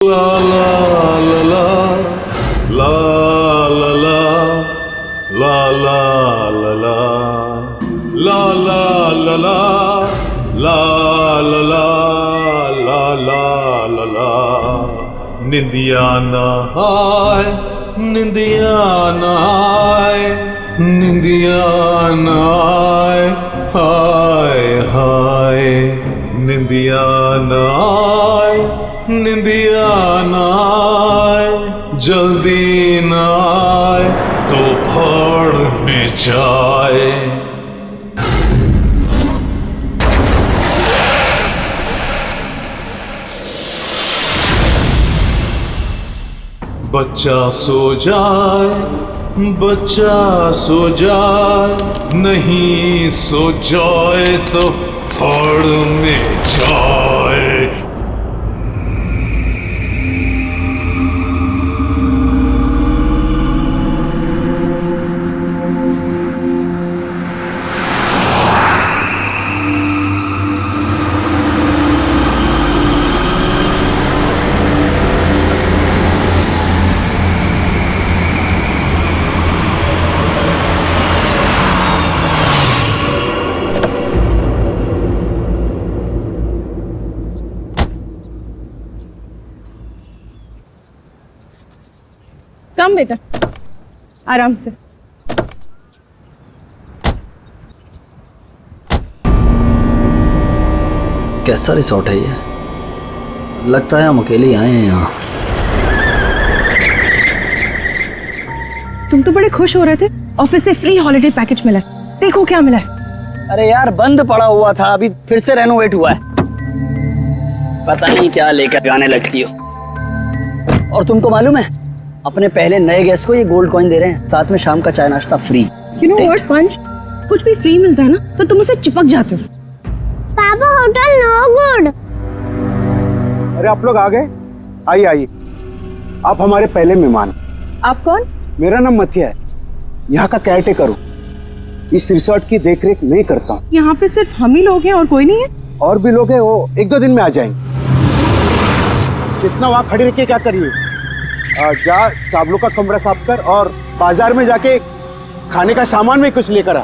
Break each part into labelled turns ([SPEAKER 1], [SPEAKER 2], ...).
[SPEAKER 1] La la la la la la la la la la la la la la la la la la la la निंदिया ना आए निंदिया ना आए निंदिया ना आए हाय हाय निंदिया ना आए निंदिया ना आए जल्दी ना आए तो फाड़ में जाए। बच्चा सो जाए बच्चा सो जाए नहीं सो जाए तो फाड़ में जाए।
[SPEAKER 2] कम बेटा आराम से।
[SPEAKER 3] कैसा रिसोर्ट है ये? लगता है हम अकेले ही आए हैं यहाँ।
[SPEAKER 2] तुम तो बड़े खुश हो रहे थे, ऑफिस से फ्री हॉलिडे पैकेज मिला है। देखो क्या मिला है।
[SPEAKER 4] अरे यार बंद पड़ा हुआ था, अभी फिर से रेनोवेट हुआ है। पता नहीं क्या लेकर गाने लगती हो। और तुमको मालूम है अपने पहले नए गेस्ट को ये गोल्ड कॉइन दे रहे हैं, साथ में शाम का चाय नाश्ता फ्री।
[SPEAKER 2] यू नो व्हाट पंच, कुछ भी फ्री मिलता है ना तो तुम उसे चिपक जाते हो।
[SPEAKER 5] पापा होटल नो गुड।
[SPEAKER 6] अरे आप लोग आ गए, आइए आइए। आप हमारे पहले मेहमान।
[SPEAKER 2] आप कौन?
[SPEAKER 6] मेरा नाम मथिया है, यहाँ का केयर टेकर हूँ। इस रिसोर्ट की देखरेख मैं करता हूँ।
[SPEAKER 2] यहाँ पे सिर्फ हम ही लोग हैं और कोई नहीं है?
[SPEAKER 6] और भी लोग हैं, वो एक दो दिन में आ जाएंगे। इतना वहाँ खड़ी रह के क्या करिए, जा साबलों का कमरा साफ कर और बाजार में जाके खाने का सामान में कुछ लेकर आ।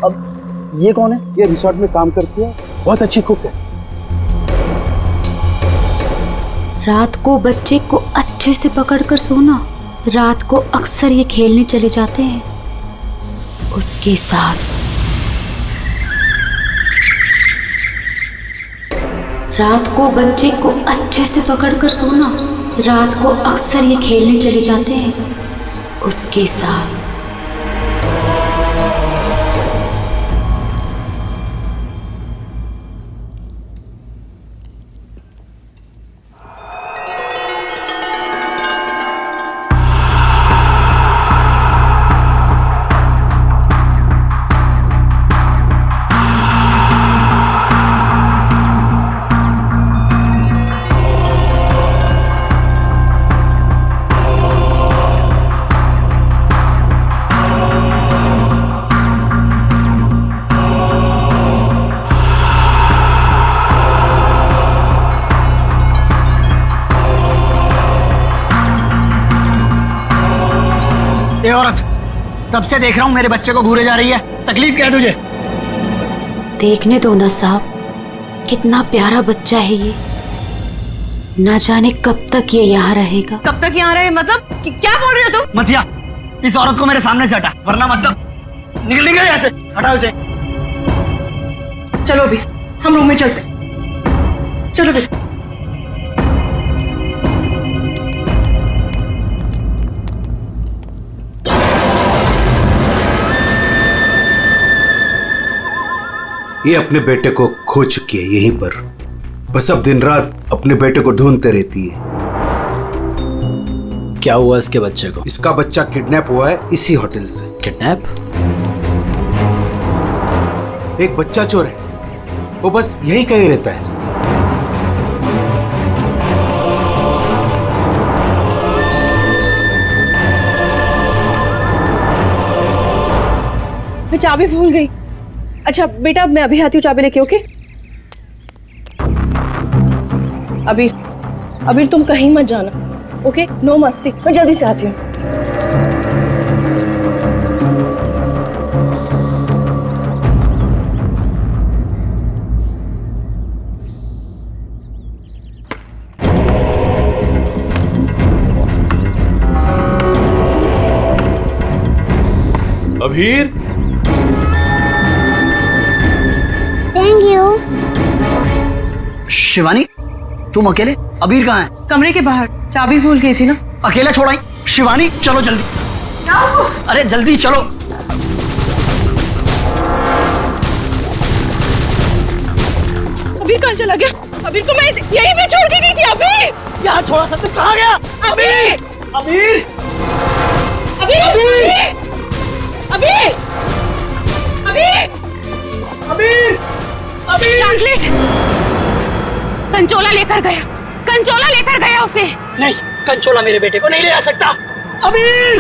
[SPEAKER 4] अब ये कौन है?
[SPEAKER 6] ये रिसोर्ट में काम करती है, बहुत अच्छी कुक है।
[SPEAKER 7] रात को बच्चे को अच्छे से पकड़कर सोना। रात को अक्सर ये खेलने चले जाते हैं उसके साथ। रात को बच्चे को अच्छे से पकड़कर सोना। रात को अक्सर ये खेलने चले जाते हैं उसके साथ।
[SPEAKER 4] ये औरत, तब से देख रहा हूँ मेरे बच्चे को घूरे जा रही है। तकलीफ क्या है तुझे?
[SPEAKER 7] देखने दो ना साहब, कितना प्यारा बच्चा है ये। ना जाने कब तक ये यहाँ रहेगा।
[SPEAKER 2] कब तक यहाँ रहे मतलब? क्या बोल रहे हो तुम?
[SPEAKER 4] मथिया, इस औरत को मेरे सामने से हटा, वरना मतलब निकल यहाँ से। हटाओ इसे।
[SPEAKER 2] चलो अभी हम रूम में चलते। चलो बेटा।
[SPEAKER 8] ये अपने बेटे को खो चुकी है यहीं पर, बस अब दिन रात अपने बेटे को ढूंढते रहती है।
[SPEAKER 3] क्या हुआ इसके बच्चे को?
[SPEAKER 8] इसका बच्चा किडनैप हुआ है इसी होटल से।
[SPEAKER 3] किडनैप?
[SPEAKER 8] एक बच्चा चोर है, वो बस यही कहीं रहता है।
[SPEAKER 2] मैं चाबी भूल गई। अच्छा बेटा मैं अभी आती हूँ, चाबी लेके। ओके अभी अभी तुम कहीं मत जाना, ओके? नो मस्ती, मैं जल्दी से आती हूँ।
[SPEAKER 1] Abhir,
[SPEAKER 5] thank you.
[SPEAKER 4] शिवानी, तुम अकेले? अबीर कहाँ है?
[SPEAKER 2] कमरे के बाहर, चाबी भूल गई थी ना।
[SPEAKER 4] अकेला छोड़ाई? शिवानी चलो जल्दी, अरे जल्दी चलो।
[SPEAKER 2] अबीर कहाँ चला गया? अबीर को मैं यहीं पे छोड़ के गई थी। अबीर
[SPEAKER 4] यहाँ छोड़ा सकते, कहाँ गया? अबीर, अबीर,
[SPEAKER 2] अबीर, अबीर, अबीर,
[SPEAKER 4] अबीर, अबीर।
[SPEAKER 7] चॉकलेट कंचोला लेकर गया, कंचोला लेकर गया उसे।
[SPEAKER 4] नहीं, कंचोला मेरे बेटे को नहीं ले आ सकता। अबीर,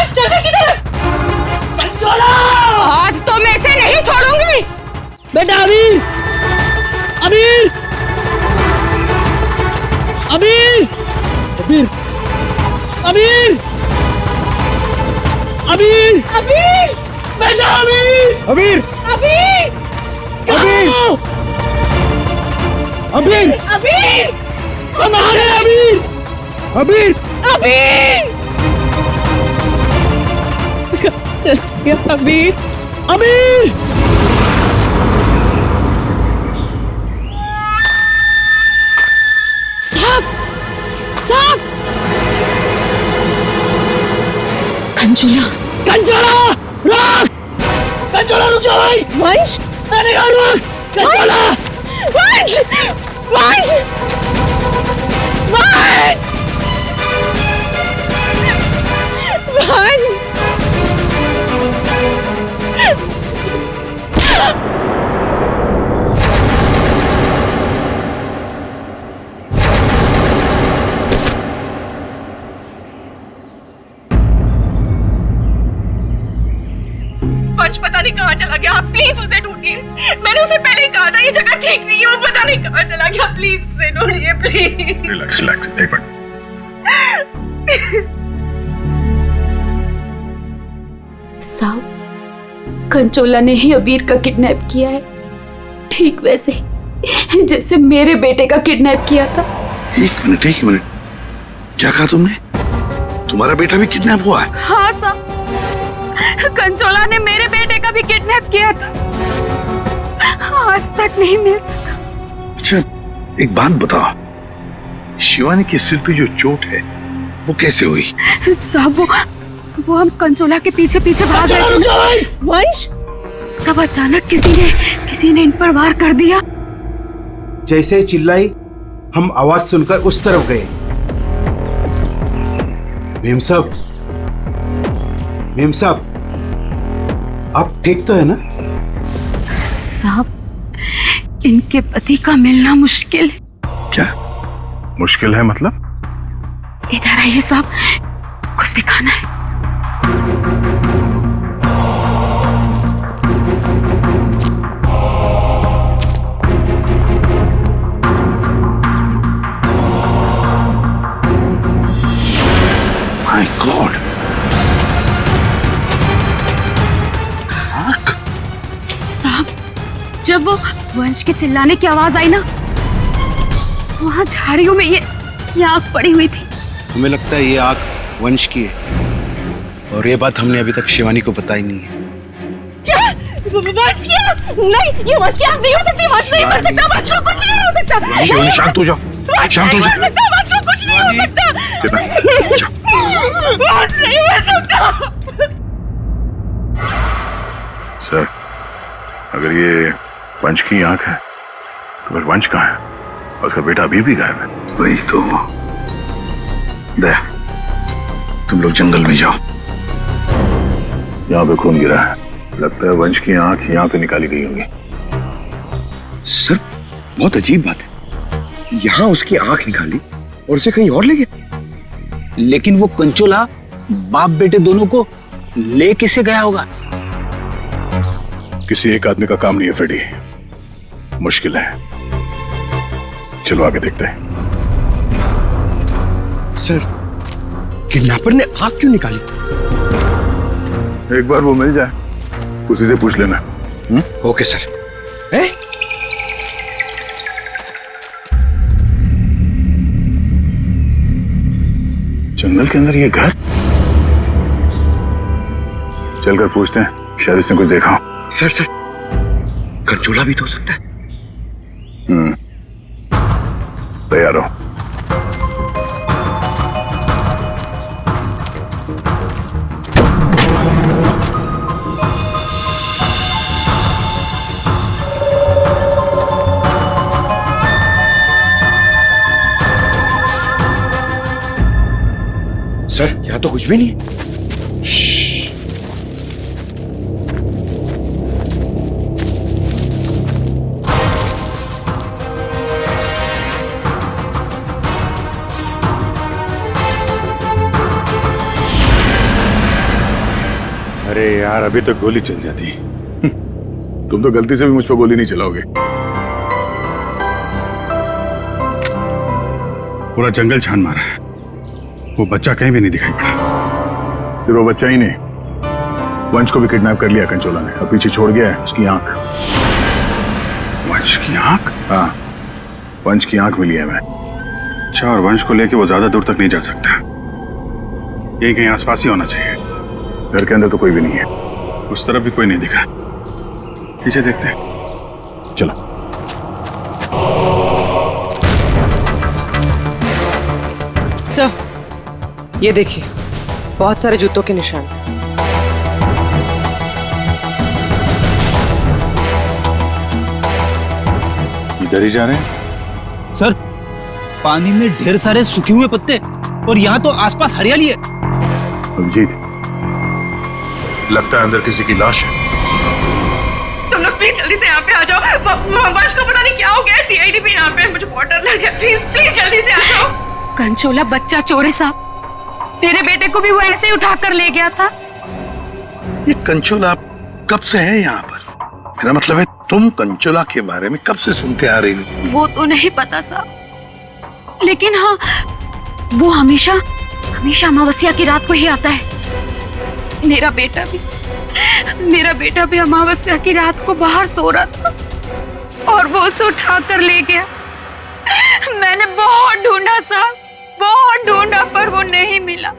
[SPEAKER 2] चल गई किधर?
[SPEAKER 4] कंचोला!
[SPEAKER 7] आज तो मैं इसे नहीं छोड़ूंगी।
[SPEAKER 4] बेटा अबीर, अबीर, अबीर, अबीर, अबीर, अबीर,
[SPEAKER 2] अबीर,
[SPEAKER 4] बेटा अबीर,
[SPEAKER 6] अबीर,
[SPEAKER 2] अबीर,
[SPEAKER 6] अबीर, अबीर,
[SPEAKER 2] अबीर,
[SPEAKER 4] हमारे अबीर,
[SPEAKER 6] अबीर,
[SPEAKER 2] अबीर, चल गया अबीर।
[SPEAKER 4] अबीर।
[SPEAKER 7] साहब, साहब, कंचोला,
[SPEAKER 4] कंचोला रुक, कंचोला रुक जा भाई।
[SPEAKER 2] वंश,
[SPEAKER 4] मैंने कहा रुक, कंचोला।
[SPEAKER 2] वंश, वंश, वंश, वंश। वंश पता नहीं कहाँ चला गया, आप प्लीज उसे ढूंढिए। मैंने उसे पहले ही कहा था ये जगह ठीक नहीं है, वो पता नहीं कहाँ चला गया। प्लीज उसे ढूंढिए, प्लीज।
[SPEAKER 1] रिलैक्स रिलैक्स, एक मिनट।
[SPEAKER 7] साहब, कंचोला ने ही अबीर का किडनैप किया है, ठीक वैसे ही जैसे मेरे बेटे का किडनैप किया था।
[SPEAKER 9] एक मिनट, क्या कहा तुमने? तुम्हारा बेटा भी किडनैप हुआ है?
[SPEAKER 7] हाँ साहब, कंचोला ने मेरे बेटे का भी किडनैप किया था, आज तक नहीं मिल सका।
[SPEAKER 9] अच्छा, एक बात बताओ, शिवानी के सिर पे जो चोट है वो कैसे हुई?
[SPEAKER 7] साहब, वो हम कंचोला के पीछे पीछे भाग रहे थे,
[SPEAKER 2] वंश,
[SPEAKER 7] तब अचानक किसी ने इन पर वार कर दिया।
[SPEAKER 8] जैसे ही चिल्लाई, हम आवाज सुनकर उस तरफ गए। मेम साहब, आप ठीक तो है ना?
[SPEAKER 7] साहब, इनके पति का मिलना मुश्किल है।
[SPEAKER 9] क्या मुश्किल है मतलब?
[SPEAKER 7] इधर आइए साहब, कुछ दिखाना है।
[SPEAKER 9] माय गॉड,
[SPEAKER 7] साहब, जब वो वंश के चिल्लाने की आवाज आई ना, वहां झाड़ियों में ये आग पड़ी हुई थी।
[SPEAKER 8] हमें लगता है ये आग वंश की है, और ये बात हमने अभी तक शिवानी को बताई नहीं है।
[SPEAKER 2] क्या? वंश क्या? नहीं, ये वंश की आग नहीं हो सकती। वंश नहीं मर सकता, वंश को कुछ नहीं हो सकता।
[SPEAKER 9] शिवानी शांत हो जाओ, शांत हो जाओ।
[SPEAKER 2] वंश को कुछ नहीं हो सकता। वंश नहीं मर सकता।
[SPEAKER 10] सर, अगर ये वंश की आंख है तो फिर वंश कहाँ है? और उसका बेटा अभी भी गायब है।
[SPEAKER 9] वही तो। दया, तुम लोग जंगल में जाओ।
[SPEAKER 10] यहाँ पे खून गिरा है, लगता है वंश की आंख यहाँ पे निकाली गई होगी।
[SPEAKER 6] सर, बहुत अजीब बात है, यहाँ उसकी आंख निकाली और उसे कहीं और ले गया।
[SPEAKER 4] लेकिन वो कंचोला बाप बेटे दोनों को ले किसे गया होगा?
[SPEAKER 10] किसी एक आदमी का काम नहीं है फ्रेडी, मुश्किल है। चलो आगे देखते हैं।
[SPEAKER 11] सर, किडनैपर ने आग क्यों निकाली?
[SPEAKER 10] एक बार वो मिल जाए, उसी से पूछ लेना।
[SPEAKER 11] Okay sir.
[SPEAKER 10] जंगल के अंदर ये घर, चलकर पूछते हैं, शायद इसने कुछ देखा हो।
[SPEAKER 11] सर, कंचोला भी तो हो सकता है।
[SPEAKER 10] तैयार हो?
[SPEAKER 11] सर, यहाँ तो कुछ भी नहीं।
[SPEAKER 10] अरे यार, अभी तो गोली चल जाती। तुम तो गलती से भी मुझ पर गोली नहीं चलाओगे। पूरा जंगल छान मारा है, वो बच्चा कहीं भी नहीं दिखाई पड़ा। सिर्फ वो बच्चा ही नहीं, वंश को भी किडनैप कर लिया कंचोला ने, और पीछे छोड़ गया है उसकी आंख। वंश की आंख? हाँ, वंश की आंख मिली है मैं। अच्छा, और वंश को लेके वो ज्यादा दूर तक नहीं जा सकता, यही कहीं आसपास ही होना चाहिए। घर के अंदर तो कोई भी नहीं है, उस तरफ भी कोई नहीं दिखा। पीछे देखते हैं, चलो।
[SPEAKER 12] सर, ये देखिए, बहुत सारे जूतों के निशान।
[SPEAKER 10] इधर ही जा रहे हैं?
[SPEAKER 13] सर, पानी में ढेर सारे सूखे हुए पत्ते, और यहाँ तो आसपास हरियाली है।
[SPEAKER 10] अभिजीत, लगता है अंदर किसी की लाश है।
[SPEAKER 2] तुम लोग प्लीज जल्दी से यहाँ पे आ जाओ। वंश को पता नहीं क्या हो गया, सीआईडी भी यहाँ पे, मुझे बहुत डर लग गया। प्लीज जल्दी से आ जाओ।
[SPEAKER 7] कंचोला बच्चा चोर है साहब, मेरे बेटे को भी वो ऐसे ही उठा कर ले गया था।
[SPEAKER 9] ये कंचोला कब से है यहाँ पर? मेरा मतलब है, तुम कंचोला के बारे में कब से सुनते आ रही हो?
[SPEAKER 7] वो तो नहीं पता साहब, लेकिन हाँ, वो हमेशा अमावस्या की रात को ही आता है। मेरा बेटा भी अमावस्या की रात को बाहर सो रहा था और वो उसे उठा कर ले गया। मैंने बहुत ढूंढा साहब, बहुत ढूंढा, पर वो नहीं मिला।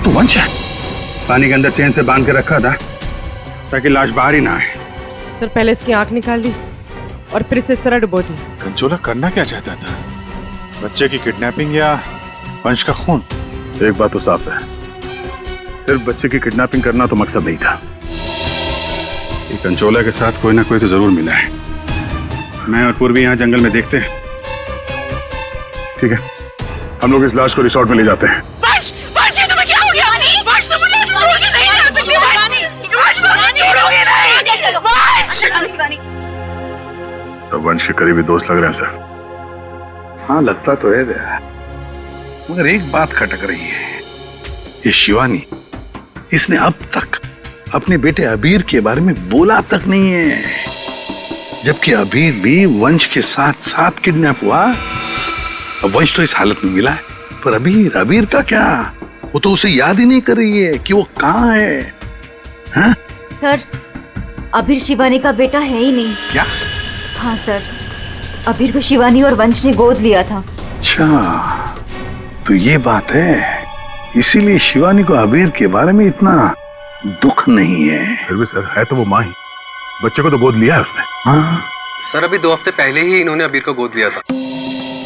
[SPEAKER 10] तो वंश है, पानी के अंदर चेन से बांध के रखा था ताकि लाश बाहर ही ना आए।
[SPEAKER 12] सर, पहले इसकी आंख निकाल दी और फिर इसे इस तरह डुबो दी।
[SPEAKER 10] कंचोला करना क्या चाहता था? बच्चे की किडनैपिंग या वंश का खून? एक बात तो साफ है, सिर्फ बच्चे की किडनैपिंग करना तो मकसद नहीं था। ये कंचोला के साथ कोई ना कोई तो जरूर मिला है। मैं और पूर्वी यहाँ जंगल में देखते हैं। ठीक है, हम लोग इस लाश को रिसोर्ट में ले जाते हैं। तो वंश के करीबी दोस्त लग रहे हैं सर।
[SPEAKER 9] हाँ, लगता तो है दया, मगर एक बात खटक रही है। ये शिवानी, इसने अब तक अपने बेटे अबीर के बारे में बोला तक नहीं है, जबकि अबीर भी वंश के साथ साथ किडनैप हुआ। अब वंश तो इस हालत में मिला है, पर अबीर का क्या? वो तो उसे याद ही नहीं कर रही है कि वो कहाँ है। हाँ?
[SPEAKER 14] सर, अबीर शिवानी का बेटा है ही नहीं।
[SPEAKER 9] क्या?
[SPEAKER 14] हाँ सर, अबीर को शिवानी और वंश ने गोद लिया था।
[SPEAKER 9] अच्छा, तो ये बात है, इसीलिए शिवानी को अबीर के बारे में इतना दुख नहीं है।
[SPEAKER 10] फिर भी सर, है तो वो माँ ही, बच्चे को तो गोद लिया है उसने।
[SPEAKER 9] हाँ
[SPEAKER 15] सर, अभी 2 हफ्ते पहले ही इन्होंने अबीर को गोद लिया था,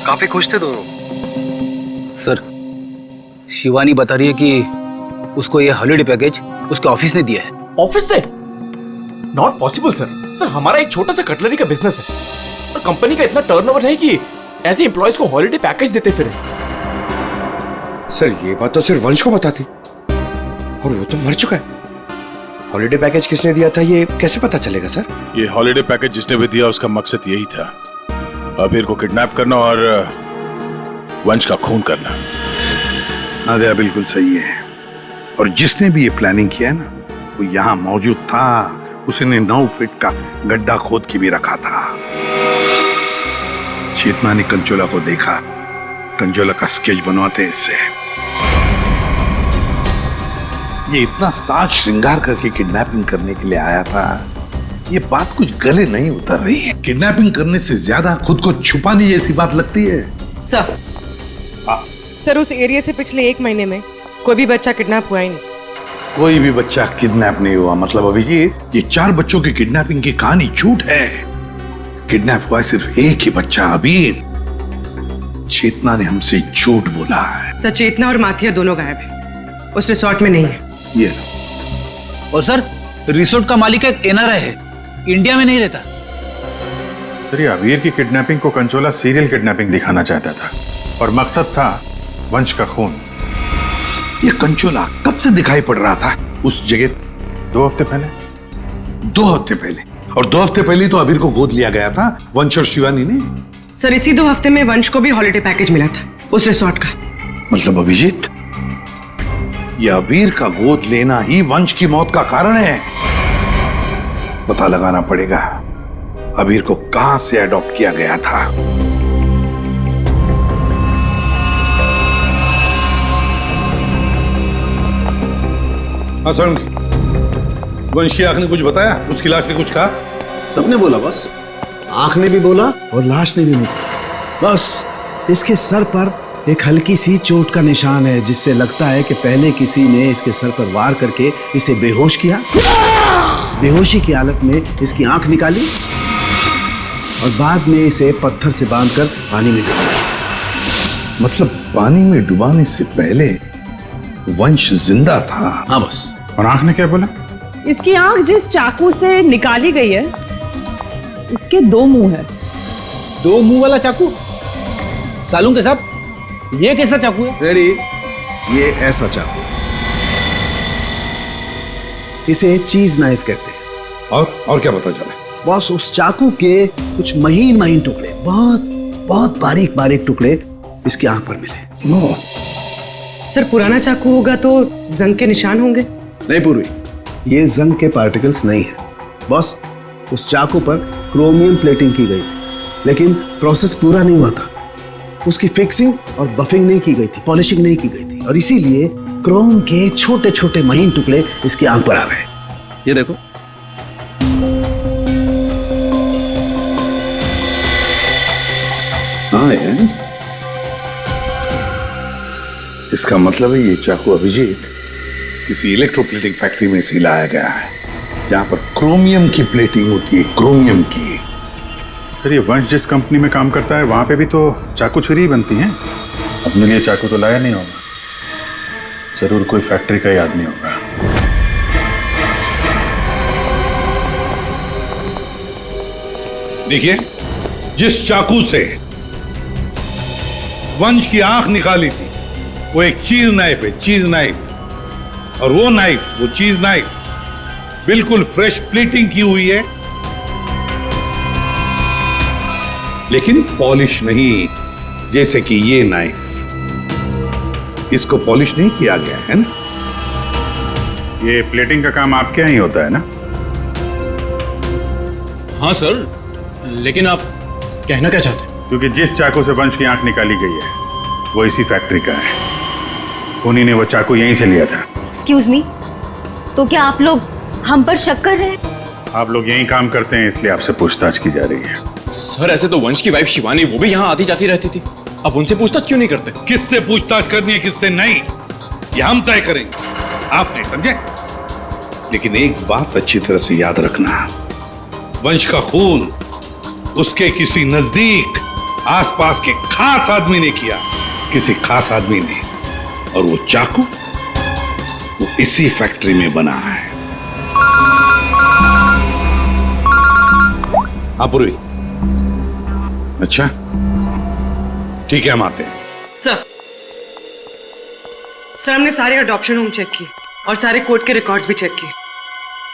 [SPEAKER 15] काफी खुश थे दोनों।
[SPEAKER 13] सर, शिवानी बता रही है कि उसको ये हॉलिडे पैकेज उसके ऑफिस ने दिया है।
[SPEAKER 16] ऑफिस से? Not possible sir. सर हमारा एक छोटा सा कटलरी का बिजनेस है और कंपनी का इतना टर्नओवर है कि ऐसे एम्प्लॉयज को हॉलिडे पैकेज देते फिर।
[SPEAKER 11] सर ये बात तो सिर्फ वंश को पता थी और वो तो मर चुका है। हॉलिडे पैकेज किसने दिया था ये कैसे पता चलेगा सर?
[SPEAKER 10] ये हॉलिडे पैकेज जिसने भी दिया उसका मकसद यही था, अबीर को किडनैप करना और वंश का खून करना।
[SPEAKER 9] नादिया बिल्कुल सही है। और जिसने भी ये प्लानिंग किया है ना, वो यहाँ मौजूद था। उसने 9 फीट का गड्ढा खोद के भी रखा था। चेतना ने कंचोला को देखा, कंचोला का स्केच बनवाते इससे। ये इतना साज श्रृंगार करके किडनैपिंग करने के लिए आया था, ये बात कुछ गले नहीं उतर रही है। किडनैपिंग करने से ज्यादा खुद को छुपाने जैसी बात लगती है।
[SPEAKER 12] सर सर उस एरिया से पिछले 1 महीने में कोई भी बच्चा किडनैप हुआ ही नहीं।
[SPEAKER 9] कोई भी बच्चा किडनैप नहीं हुआ मतलब अभिजीत, ये 4 बच्चों की किडनैपिंग की कहानी झूठ है। किडनैप हुआ सिर्फ एक ही बच्चा, अबीर। चेतना ने हमसे झूठ बोला है।
[SPEAKER 12] सर चेतना और माथिया दोनों गायब है, उस रिसोर्ट में नहीं है।
[SPEAKER 9] ये
[SPEAKER 13] और सर रिसोर्ट का मालिक एक एनआरआई है, इंडिया में नहीं रहता।
[SPEAKER 10] सर ये अबीर की किडनैपिंग को कंचोला सीरियल किडनैपिंग दिखाना चाहता था और मकसद था वंश का खून।
[SPEAKER 9] ये कंचोला कब से दिखाई पड़ रहा था उस जगह?
[SPEAKER 10] 2 हफ्ते पहले।
[SPEAKER 9] 2 हफ्ते पहले? और 2 हफ्ते पहले तो अबीर को गोद लिया गया था वंश और शिवानी ने।
[SPEAKER 12] सर इसी 2 हफ्ते में वंश को भी हॉलिडे पैकेज मिला था उस रिसोर्ट का।
[SPEAKER 9] मतलब अभिजीत, ये अबीर का गोद लेना ही वंश की मौत का कारण है। पता लगाना पड़ेगा अबीर को कहां से अडॉप्ट किया गया था। असम वंश की आंख ने कुछ बताया? उसकी लाश ने कुछ कहा?
[SPEAKER 8] सबने बोला बस, आंख ने भी बोला और लाश ने भी नहीं बोला। बस इसके सर पर एक हल्की सी चोट का निशान है, जिससे लगता है कि पहले किसी ने इसके सर पर वार करके इसे बेहोश किया। बेहोशी की हालत में इसकी आंख निकाली और बाद में इसे पत्थर से बांधकर पानी में डुबाया।
[SPEAKER 9] मतलब पानी में डुबाने से पहले वंश जिंदा था?
[SPEAKER 8] हाँ बस।
[SPEAKER 10] और आंख ने क्या बोला?
[SPEAKER 17] इसकी आंख जिस चाकू से निकाली गई है उसके 2 मुंह है।
[SPEAKER 13] 2 मुंह वाला चाकू? सालून के साहब, ये कैसा चाकू है?
[SPEAKER 8] रेडी, ये ऐसा चाकू है, इसे चीज नाइफ कहते हैं।
[SPEAKER 9] और क्या पता चला?
[SPEAKER 8] बॉस उस चाकू के कुछ महीन महीन टुकड़े, बहुत बहुत बारीक बारीक टुकड़े इसकी आंख पर मिले।
[SPEAKER 9] नो
[SPEAKER 12] सर पुराना चाकू होगा तो जंग के निशान होंगे।
[SPEAKER 8] नहीं पूर्वी, ये जंग के पार्टिकल्स नहीं है बॉस। उस चाकू पर क्रोमियम प्लेटिंग की गई थी, लेकिन प्रोसेस पूरा नहीं हुआ था। उसकी फिक्सिंग और बफिंग नहीं की गई थी, पॉलिशिंग नहीं की गई थी, और इसीलिए क्रोम के छोटे छोटे महीन टुकड़े इसकी आंख पर आ गए।
[SPEAKER 13] ये देखो,
[SPEAKER 9] हाँ यार, इसका मतलब है ये चाकू अभिजीत किसी इलेक्ट्रोप्लेटिंग फैक्ट्री में से लाया गया है, जहां पर क्रोमियम की प्लेटिंग होती है, क्रोमियम की।
[SPEAKER 10] सर ये वंश जिस कंपनी में काम करता है वहां पे भी तो चाकू छुरी ही बनती हैं। अपने लिए चाकू तो लाया नहीं होगा, जरूर कोई फैक्ट्री का ही आदमी होगा।
[SPEAKER 9] देखिए, जिस चाकू से वंश की आंख निकाली थी वो एक चीज नाइफ है, चीज नाइफ। और वो नाइफ, वो चीज नाइफ बिल्कुल फ्रेश प्लेटिंग की हुई है, लेकिन पॉलिश नहीं, जैसे कि ये नाइफ, इसको पॉलिश नहीं किया गया है ना।
[SPEAKER 10] ये प्लेटिंग का काम आपके यहाँ ही होता है ना?
[SPEAKER 16] हाँ सर, लेकिन आप कहना क्या चाहते हैं?
[SPEAKER 10] क्योंकि जिस चाकू से वंश की आंख निकाली गई है वो इसी फैक्ट्री का है। उन्हीं ने वो चाकू यहीं से लिया था।
[SPEAKER 14] एक्सक्यूज मी, तो क्या आप लोग हम पर शक कर रहे हैं?
[SPEAKER 10] आप लोग यहीं काम करते हैं इसलिए आपसे पूछताछ की जा रही है।
[SPEAKER 16] सर ऐसे तो वंश की वाइफ शिवानी, वो भी यहाँ आती जाती रहती थी, अब उनसे पूछताछ क्यों नहीं करते?
[SPEAKER 9] किससे पूछताछ करनी है, किससे नहीं, ये हम तय करेंगे, आप नहीं समझे। लेकिन एक बात अच्छी तरह से याद रखना, वंश का खून उसके किसी नजदीक आसपास के खास आदमी ने किया, किसी खास आदमी ने, और वो चाकू वो इसी फैक्ट्री में बना है। हाँ पूर्वी। अच्छा ठीक है, हम आते हैं।
[SPEAKER 12] सर हमने सारे अडॉप्शन होम चेक किए और सारे कोर्ट के रिकॉर्ड्स भी चेक किए।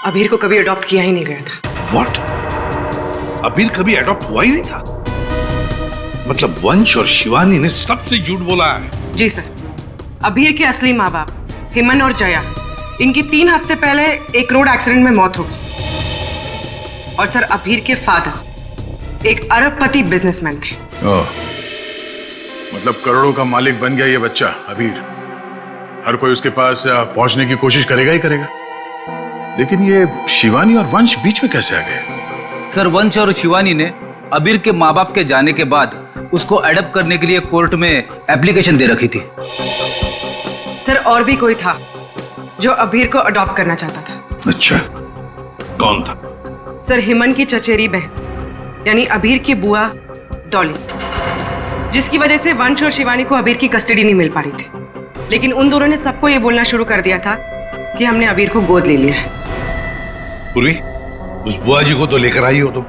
[SPEAKER 12] अबीर को कभी अडॉप्ट किया ही नहीं गया था।
[SPEAKER 9] व्हाट? अबीर कभी अडॉप्ट हुआ ही नहीं था? मतलब वंश और शिवानी ने सबसे झूठ बोला है?
[SPEAKER 12] जी सर, अबीर के असली माँ बाप हेमन और जया, इनकी 3 हफ्ते पहले एक रोड एक्सीडेंट में मौत हो गई। और सर अबीर के फादर एक अरबपति बिजनेसमैन थे।
[SPEAKER 10] मतलब करोड़ों का मालिक बन गया ये बच्चा अबीर। हर कोई उसके पास पहुंचने की कोशिश करेगा ही करेगा। लेकिन ये शिवानी और वंश बीच में कैसे आ गए?
[SPEAKER 13] सर वंश और शिवानी ने अबीर के माँ बाप के जाने के बाद उसको अडॉप्ट करने के लिए कोर्ट में एप्लीकेशन दे रखी थी।
[SPEAKER 12] सर और भी कोई था जो अबीर को अडॉप्ट करना चाहता था।
[SPEAKER 9] अच्छा, कौन था?
[SPEAKER 12] सर हेमन की चचेरी बहन यानी अबीर की बुआ डॉली, जिसकी वजह से वंश और शिवानी को अबीर की कस्टडी नहीं मिल पा रही थी। लेकिन उन दोनों ने सबको ये बोलना शुरू कर दिया था कि हमने अबीर को गोद ले लिया है।
[SPEAKER 9] पूर्वी, उस बुआ जी को तो लेकर आई हो, तो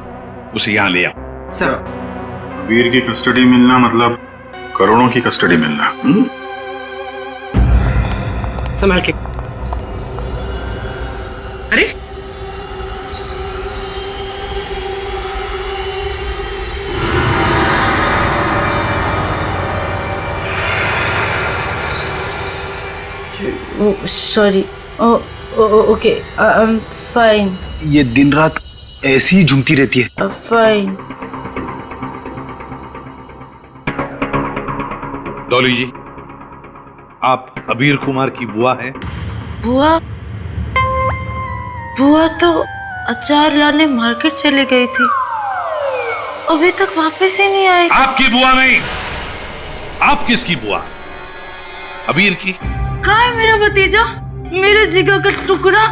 [SPEAKER 9] उसे यहाँ ले आओ।
[SPEAKER 12] सर
[SPEAKER 10] अबीर की कस्टडी मिलना मतलब करोड़ों की कस्टडी मिलना।
[SPEAKER 12] संभाल के। अरे
[SPEAKER 18] sorry. Okay, I am fine.
[SPEAKER 11] ये दिन रात ऐसी ही झूमती रहती है।
[SPEAKER 18] फाइन।
[SPEAKER 9] डॉली जी, आप अबीर कुमार की बुआ हैं?
[SPEAKER 18] बुआ? बुआ तो अचार लाने मार्केट चली गई थी, अभी तक वापस ही नहीं आई।
[SPEAKER 9] आपकी बुआ नहीं, आप किसकी बुआ? अबीर की?
[SPEAKER 18] कहाँ है मेरा भतीजा, मेरे जिगर का टुकड़ा,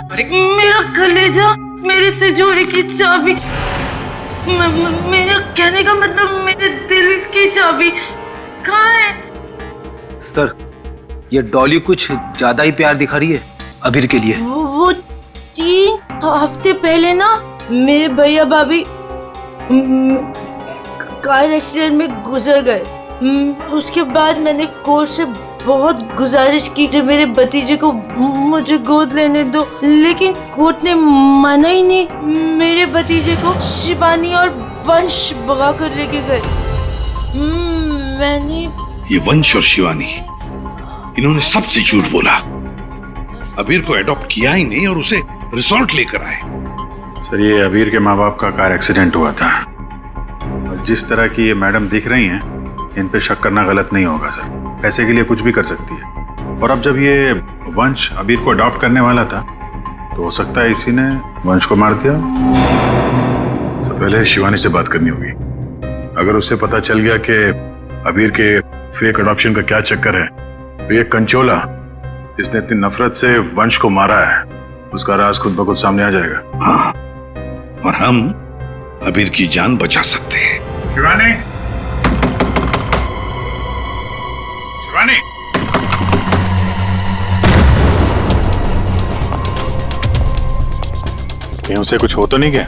[SPEAKER 18] मेरा कलेजा, मेरे तिजोरी की चाबी, मेरा कहने का मतलब मेरे दिल की चाबी कहाँ है?
[SPEAKER 13] सर ये डॉली कुछ ज्यादा ही प्यार दिखा रही है अबीर के लिए।
[SPEAKER 18] वो 3 हफ्ते पहले ना मेरे भैया भाभी कार एक्सीडेंट में गुजर गए। उसके बाद मैंने कोर्ट से बहुत गुजारिश की कि मेरे भतीजे को मुझे गोद लेने दो, लेकिन कोर्ट ने माना ही नहीं। मेरे भतीजे को शिवानी और वंश भगा कर लेके गए। मैंने
[SPEAKER 9] ये वंश और शिवानी, इन्होंने सबसे झूठ बोला। अबीर को अडॉप्ट किया ही नहीं और उसे रिसोर्ट लेकर आए।
[SPEAKER 10] सर ये अबीर के माँ बाप का कार एक्सीडेंट हुआ था, और जिस तरह की ये मैडम दिख रही हैं, इन पे शक करना गलत नहीं होगा सर। पैसे के लिए कुछ भी कर सकती है। और अब जब ये वंश अबीर को अडॉप्ट करने वाला था, तो हो सकता है इसी ने वंश को मार दिया। सबसे पहले शिवानी से बात करनी होगी। अगर उससे पता चल गया कि अबीर के फेक अडॉप्शन का क्या चक्कर है, तो ये कंचोला जिसने इतनी नफरत से वंश को मारा है, उसका राज खुद ब खुद सामने आ जाएगा।
[SPEAKER 9] हाँ, और हम अबीर की जान बचा सकते हैं।
[SPEAKER 10] शिवानी, शिवानी, कहीं उसे कुछ हो तो नहीं गया?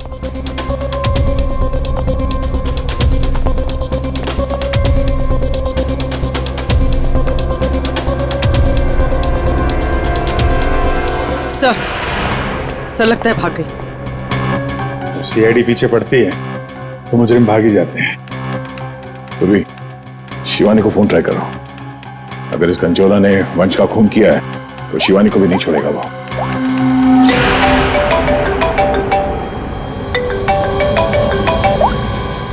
[SPEAKER 12] सर लगता है भाग गई।
[SPEAKER 10] सीआईडी पीछे पड़ती है तो मुजरिम भाग ही जाते हैं। तो भी शिवानी को फोन ट्राई करो। अगर इस कंचोला ने वंश का खून किया है तो शिवानी को भी नहीं छोड़ेगा वो।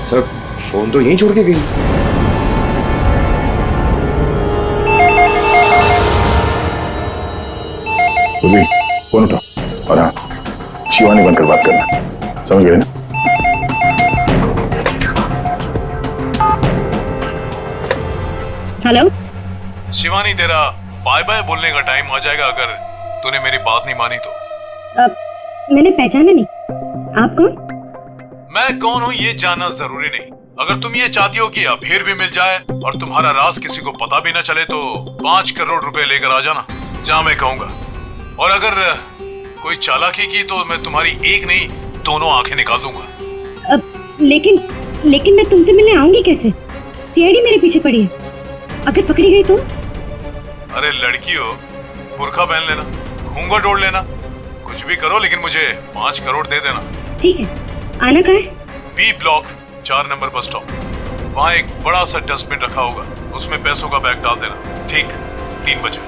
[SPEAKER 11] सर फोन तो यहीं छोड़ के गई।
[SPEAKER 10] तो भी फोन उठाओ और हाँ, शिवानी बनकर बात करना, समझ गए ना?
[SPEAKER 5] हेलो
[SPEAKER 1] शिवानी, तेरा बाय बाय बोलने का टाइम आ जाएगा अगर तूने मेरी बात नहीं मानी तो।
[SPEAKER 5] मैंने पहचाना नहीं, आप कौन?
[SPEAKER 1] मैं कौन हूँ ये जानना जरूरी नहीं। अगर तुम ये चाहती हो कि अबीर भी मिल जाए और तुम्हारा राज किसी को पता भी न चले, तो 5 करोड़ रुपए लेकर आ जाना, जहाँ मैं कहूंगा। और अगर कोई चालाकी की तो मैं तुम्हारी एक नहीं 2 आंखें निकाल दूंगा।
[SPEAKER 5] लेकिन मैं तुमसे मिलने आऊंगी कैसे? सीआईडी मेरे पीछे पड़ी है, अगर पकड़ी गई तो?
[SPEAKER 1] अरे लड़की हो, बुर्का पहन लेना, घूंघट ओढ़ लेना, कुछ भी करो लेकिन मुझे 5 करोड़ दे देना।
[SPEAKER 5] ठीक है, आना कहाँ है?
[SPEAKER 1] B block 4 number bus stop. वहाँ एक बड़ा सा डस्टबिन रखा होगा, उसमें पैसों का बैग डाल देना। ठीक 3 बजे।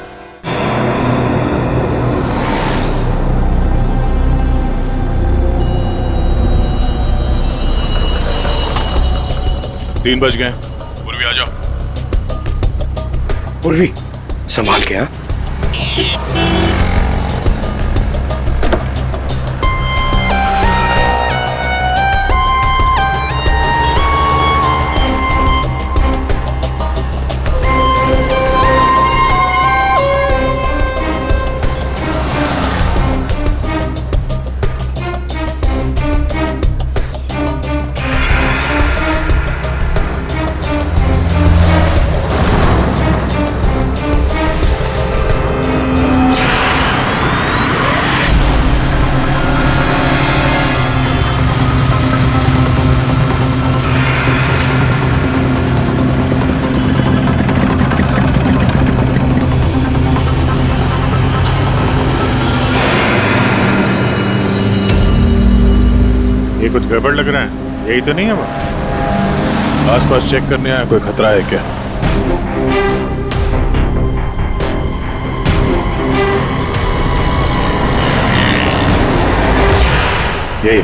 [SPEAKER 10] 3 बज गए।
[SPEAKER 1] पूर्वी आ जाओ।
[SPEAKER 11] पूर्वी संभाल के। हाँ
[SPEAKER 10] कुछ गड़बड़ लग रहा है, यही तो नहीं है वो? आसपास चेक करने आया, कोई खतरा है क्या? यही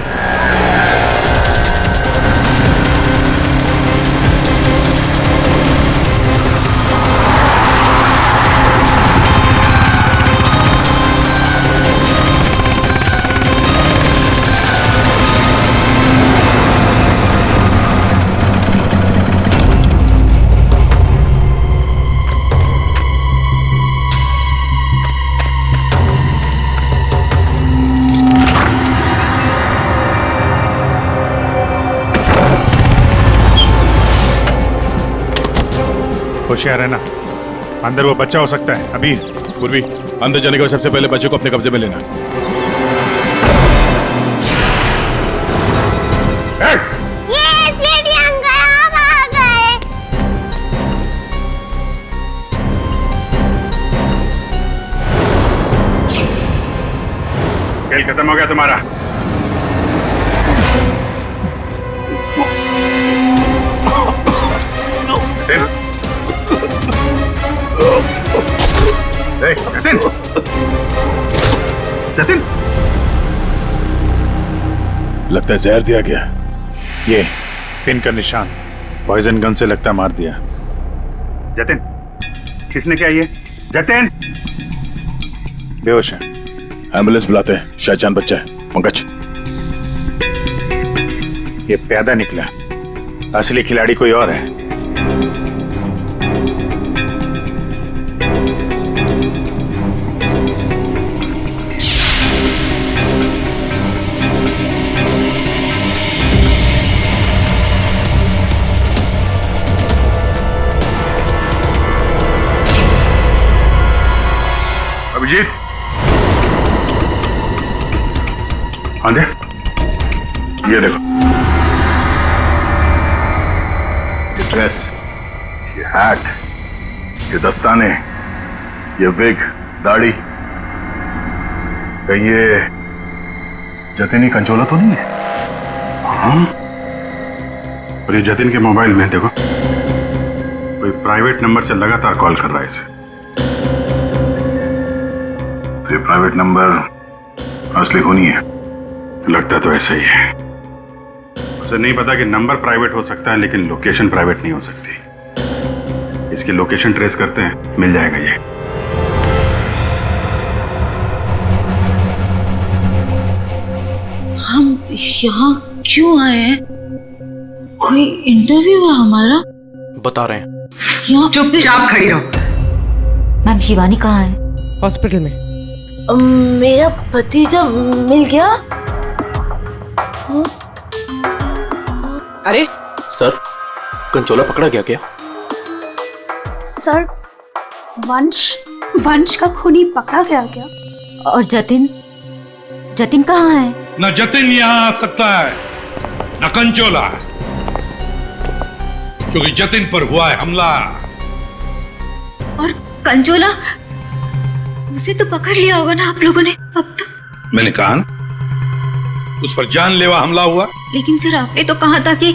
[SPEAKER 10] होशियार है ना, अंदर वो बच्चा हो सकता है। अभी पूर्वी अंदर जाने के बाद सबसे पहले बच्चे को अपने कब्जे में लेना। खेल खत्म हो गया तुम्हारा। जतिन, जतिन, लगता है जहर दिया गया। ये पिन का निशान पॉइजन गन से लगता मार दिया। जतिन, किसने किया ये? जतिन बेहोश है, एम्बुलेंस बुलाते हैं, शायद जान बच्चा है। पंकज, ये प्यादा निकला, असली खिलाड़ी कोई और है। अभिजीत, हाँ दे, ये देखो, ये ड्रेस, ये हैट, ये दस्ताने, ये विग, दाढ़ी, कहीं ये जतिन ही कंचोला तो नहीं है? हाँ, और ये जतिन के मोबाइल में देखो, कोई प्राइवेट नंबर से लगातार कॉल कर रहा है इसे। तो ये प्राइवेट नंबर असली होनी है, लगता तो ऐसा ही है। उसे नहीं पता कि नंबर प्राइवेट हो सकता है लेकिन लोकेशन प्राइवेट नहीं हो सकती। इसकी लोकेशन ट्रेस करते हैं, मिल जाएगा ये।
[SPEAKER 18] हम यहाँ क्यों आए हैं? कोई इंटरव्यू है हमारा?
[SPEAKER 16] बता रहे हैं।
[SPEAKER 18] यहाँ
[SPEAKER 12] चुपचाप खड़ी रहो।
[SPEAKER 14] मैम शिवानी कहाँ है?
[SPEAKER 17] हॉस्पिटल में।
[SPEAKER 18] मेरा भतीजा मिल गया?
[SPEAKER 16] अरे सर, कंचोला पकड़ा गया क्या?
[SPEAKER 5] सर, वंश का खूनी पकड़ा गया क्या?
[SPEAKER 14] और जतिन कहाँ है?
[SPEAKER 9] न जतिन यहाँ आ सकता है न कंचोला, क्योंकि जतिन पर हुआ है हमला।
[SPEAKER 14] और कंचोला, उसे तो पकड़ लिया होगा ना आप लोगों ने अब तो।
[SPEAKER 9] मैंने कहा ना, उस पर जानलेवा हमला हुआ।
[SPEAKER 14] लेकिन सर आपने तो कहा था कि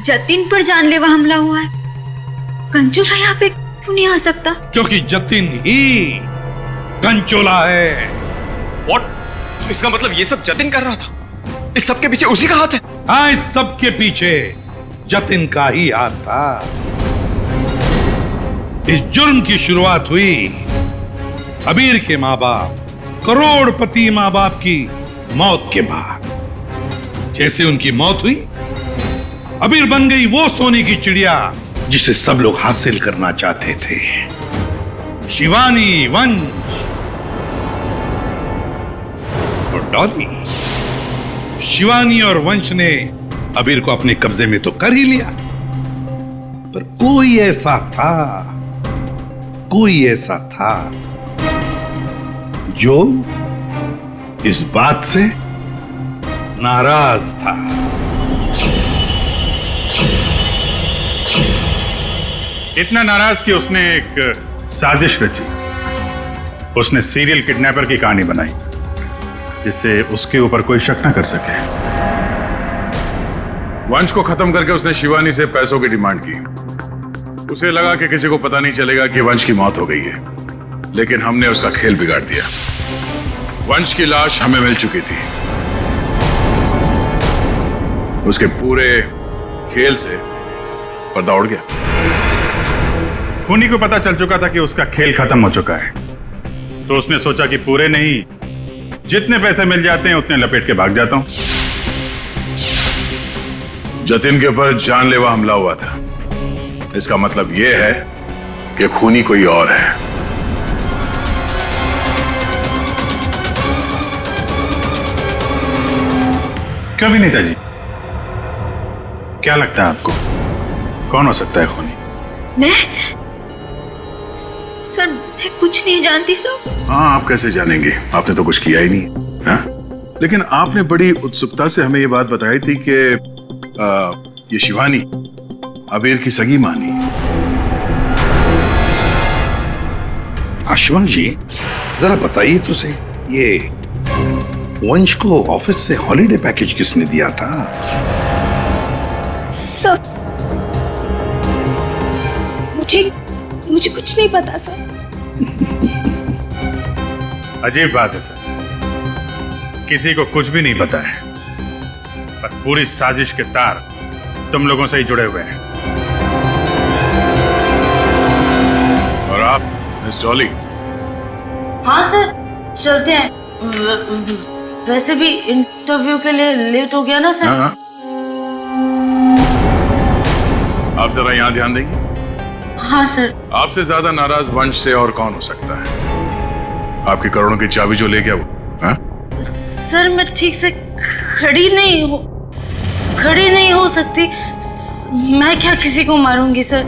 [SPEAKER 14] जतिन पर जानलेवा हमला हुआ है। कंचोला यहाँ पे क्यों नहीं आ सकता?
[SPEAKER 9] क्योंकि जतिन ही कंचोला है।
[SPEAKER 16] What? तो इसका मतलब ये सब जतिन कर रहा था? इस सब के पीछे उसी का हाथ है?
[SPEAKER 9] हाँ, इस सब के पीछे जतिन का ही हाथ था। इस जुर्म की शुरुआत हुई अबीर के माँ बाप, करोड़पति माँ बाप की मौत के बाद। जैसे उनकी मौत हुई, अबीर बन गई वो सोने की चिड़िया जिसे सब लोग हासिल करना चाहते थे। शिवानी, वंश और डॉली। शिवानी और वंश ने अबीर को अपने कब्जे में तो कर ही लिया, पर कोई ऐसा था जो इस बात से नाराज था।
[SPEAKER 10] इतना नाराज कि उसने एक साजिश रची। उसने सीरियल किडनैपर की कहानी बनाई जिससे उसके ऊपर कोई शक ना कर सके। वंश को खत्म करके उसने शिवानी से पैसों की डिमांड की। उसे लगा कि किसी को पता नहीं चलेगा कि वंश की मौत हो गई है, लेकिन हमने उसका खेल बिगाड़ दिया। वंश की लाश हमें मिल चुकी थी। उसके पूरे खेल से पर्दा उड़ गया। खूनी को पता चल चुका था कि उसका खेल खत्म हो चुका है, तो उसने सोचा कि पूरे नहीं, जितने पैसे मिल जाते हैं उतने लपेट के भाग जाता हूं। जतिन के ऊपर जानलेवा हमला हुआ था। इसका मतलब यह है कि खूनी कोई और है। कभी नहीं था जी। क्या लगता है आपको कौन हो सकता है खूनी?
[SPEAKER 14] मैं सर, मैं कुछ नहीं जानती सर।
[SPEAKER 10] हाँ, आप कैसे जानेंगे? आपने तो कुछ किया ही नहीं। हाँ? लेकिन आपने बड़ी उत्सुकता से हमें ये बात बताई थी कि ये शिवानी अबीर की सगी मानी।
[SPEAKER 9] आशुमान जी, जरा बताइए तो सही, ये वंश को ऑफिस से हॉलिडे पैकेज किसने दिया था?
[SPEAKER 7] सर, मुझे कुछ नहीं पता सर।
[SPEAKER 10] अजीब बात है सर, किसी को कुछ भी नहीं पता है, पर पूरी साजिश के तार तुम लोगों से ही जुड़े हुए हैं। और आप मिस डॉली?
[SPEAKER 18] हाँ सर, चलते हैं। वैसे भी इंटरव्यू के लिए लेट हो गया ना सर।
[SPEAKER 10] हाँ। आप जरा यहाँ ध्यान देंगे?
[SPEAKER 18] हाँ सर।
[SPEAKER 10] आपसे ज्यादा नाराज वंश से और कौन हो सकता है? आपकी करोड़ों की चाबी जो ले गया वो। हाँ?
[SPEAKER 18] सर, मैं ठीक से खड़ी नहीं हो सकती। मैं क्या किसी को मारूंगी सर?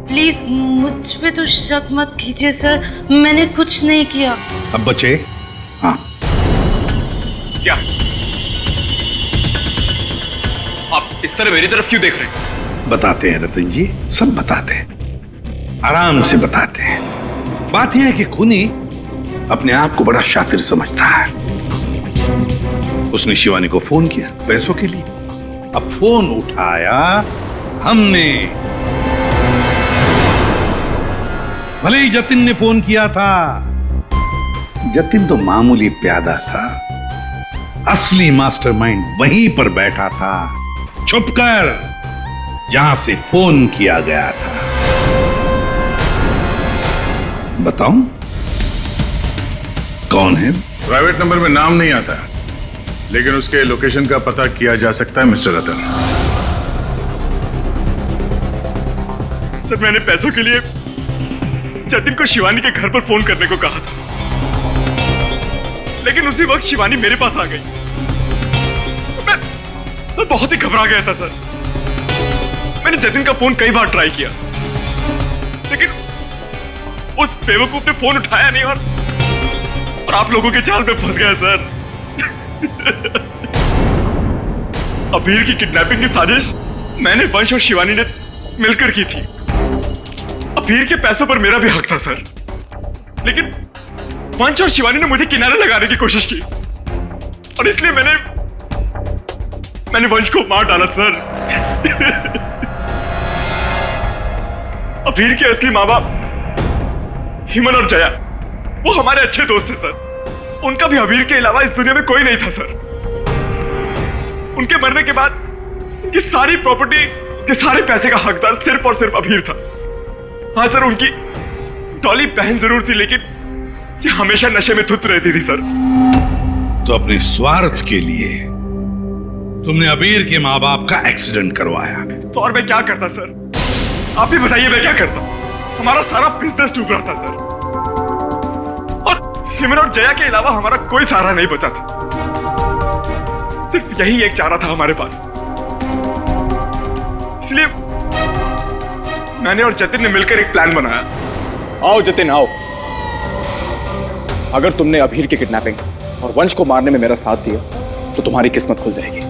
[SPEAKER 18] प्लीज मुझ पे तो शक मत कीजिए सर, मैंने कुछ नहीं किया।
[SPEAKER 9] अब बचे? हाँ।
[SPEAKER 16] क्या आप इस तरह मेरी तरफ क्यों देख रहे हैं?
[SPEAKER 9] बताते हैं रतन जी, सब बताते हैं, आराम से बताते हैं। बात यह है कि खूनी अपने आप को बड़ा शातिर समझता है। उसने शिवानी को फोन किया पैसों के लिए। अब फोन उठाया हमने। भले ही जतिन ने फोन किया था, जतिन तो मामूली प्यादा था। असली मास्टरमाइंड वहीं पर बैठा था, छुपकर, जहां से फोन किया गया था। बताऊं कौन है?
[SPEAKER 10] प्राइवेट नंबर में नाम नहीं आता, लेकिन उसके लोकेशन का पता किया जा सकता है मिस्टर रतन।
[SPEAKER 16] सर, मैंने पैसों के लिए जतिन को शिवानी के घर पर फोन करने को कहा था, लेकिन उसी वक्त शिवानी मेरे पास आ गई। मैं बहुत ही घबरा गया था सर। मैंने जतिन का फोन कई बार ट्राई किया, लेकिन उस बेवकूफ ने फोन उठाया नहीं और आप लोगों के जाल में फंस गया सर। अबीर की किडनैपिंग की साजिश मैंने, वंश और शिवानी ने मिलकर की थी। अबीर के पैसों पर मेरा भी हक था सर, लेकिन वंश और शिवानी ने मुझे किनारे लगाने की कोशिश की और इसलिए मैंने वंश को मार डाला सर। अबीर के असली माँ बाप हिमन और जया, वो हमारे अच्छे दोस्त थे सर। उनका भी अबीर के अलावा इस दुनिया में कोई नहीं था सर। उनके मरने के बाद उनकी सारी प्रॉपर्टी, उनके सारे पैसे का हकदार सिर्फ और सिर्फ अबीर था। हाँ सर, उनकी डॉली बहन जरूर थी, लेकिन ये हमेशा नशे में धुत रहती थी सर।
[SPEAKER 9] तो अपने स्वार्थ के लिए तुमने अबीर के माँ बाप का एक्सीडेंट करवाया।
[SPEAKER 16] तो और मैं क्या करता सर? आप ही बताइए, मैं क्या करता? हमारा सारा बिजनेस डूब रहा था सर, और हिमन और जया के अलावा हमारा कोई सहारा नहीं बचा था। सिर्फ यही एक चारा था हमारे पास। इसलिए मैंने और जतिन ने मिलकर एक प्लान बनाया।
[SPEAKER 19] आओ जतिन आओ, अगर तुमने अबीर की किडनैपिंग और वंश को मारने में मेरा साथ दिया तो तुम्हारी किस्मत खुल जाएगी।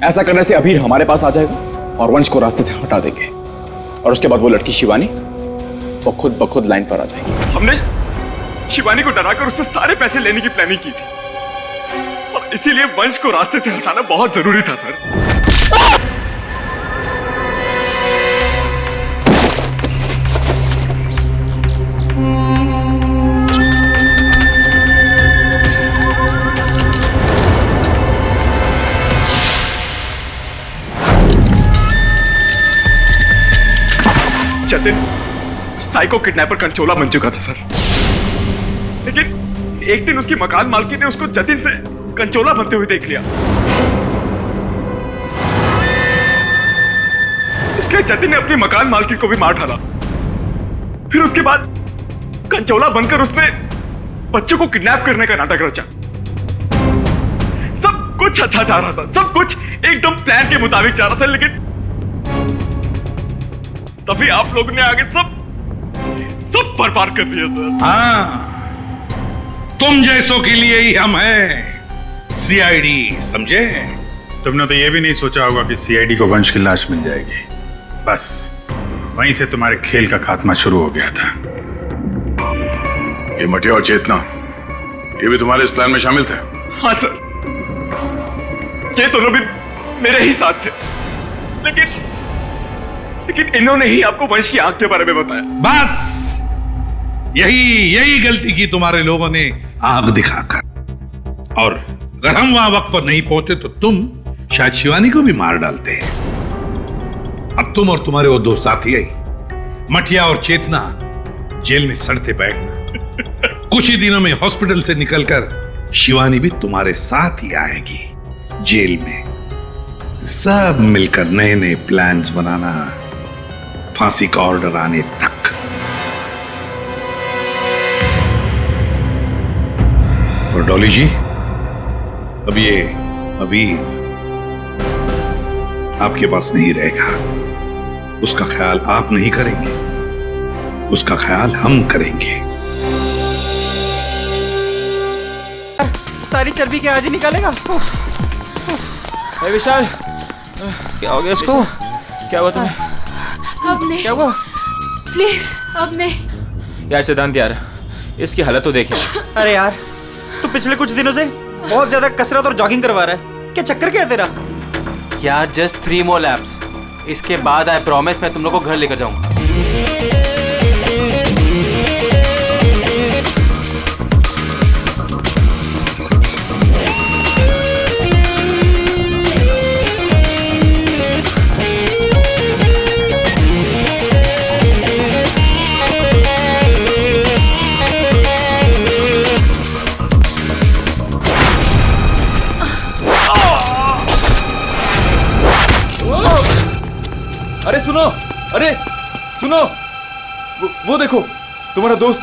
[SPEAKER 19] ऐसा करने से अबीर हमारे पास आ जाएगा और वंश को रास्ते से हटा देंगे, और उसके बाद वो लड़की शिवानी वो खुद ब खुद लाइन पर आ जाएगी।
[SPEAKER 16] हमने शिवानी को डराकर उससे सारे पैसे लेने की प्लानिंग की थी, और इसीलिए वंश को रास्ते से हटाना बहुत जरूरी था सर। जतिन साइको किडनैपर कंचोला बन चुका था सर, लेकिन एक दिन उसकी मकान मालकी ने उसको जतिन से कंचोला बनते हुए देख लिया। इसलिए जतिन ने अपनी मकान मालकी को भी मार डाला। फिर उसके बाद कंचोला बनकर उसने बच्चों को किडनैप करने का नाटक रचा। सब कुछ अच्छा जा रहा था, सब कुछ एकदम प्लान के मुताबिक जा रहा था, लेकिन तभी आप लोगों ने आगे सब बर्बाद कर दिया सर।
[SPEAKER 9] हाँ, तुम जैसों के लिए ही हम हैं सीआईडी, समझे?
[SPEAKER 10] तुमने तो ये भी नहीं सोचा होगा कि सीआईडी को वंश की लाश मिल जाएगी। बस वहीं से तुम्हारे खेल का खात्मा शुरू हो गया था।
[SPEAKER 1] ये मटिया और चेतना, ये भी तुम्हारे इस प्लान में शामिल थे?
[SPEAKER 16] हाँ सर, ये दोनों भी मेरे ही साथ थे, लेकिन इन्होंने ही आपको वंश की आंख के बारे में बताया।
[SPEAKER 9] बस यही गलती की तुम्हारे लोगों ने, आग दिखाकर। और अगर हम वहां वक्त पर नहीं पहुंचे तो तुम शायद शिवानी को भी मार डालते। अब तुम और तुम्हारे वो दो साथी आई, मटिया और चेतना, जेल में सड़ते बैठना। कुछ ही दिनों में हॉस्पिटल से निकलकर शिवानी भी तुम्हारे साथ ही आएगी जेल में। सब मिलकर नए नए प्लान्स बनाना, फांसी का ऑर्डर आने तक। और डॉली जी, अब ये अबीर आपके पास नहीं रहेगा। उसका ख्याल आप नहीं करेंगे, उसका ख्याल हम करेंगे।
[SPEAKER 20] सारी चर्बी के आज ही निकालेगा। विशाल, क्या हो गया इसको? क्या हुआ तुम्हें?
[SPEAKER 7] अब नहीं।
[SPEAKER 20] क्या हुआ?
[SPEAKER 7] प्लीज अब नहीं।
[SPEAKER 20] यार सिद्धांत यार, इसकी हालत तो देखे। अरे यार, तू पिछले कुछ दिनों से बहुत ज्यादा कसरत और जॉगिंग करवा रहा है। क्या चक्कर क्या है तेरा?
[SPEAKER 21] यार जस्ट 3 more laps, इसके बाद आई प्रॉमिस मैं तुम लोग को घर लेकर जाऊंगा।
[SPEAKER 20] अरे सुनो, अरे सुनो, वो देखो तुम्हारा दोस्त।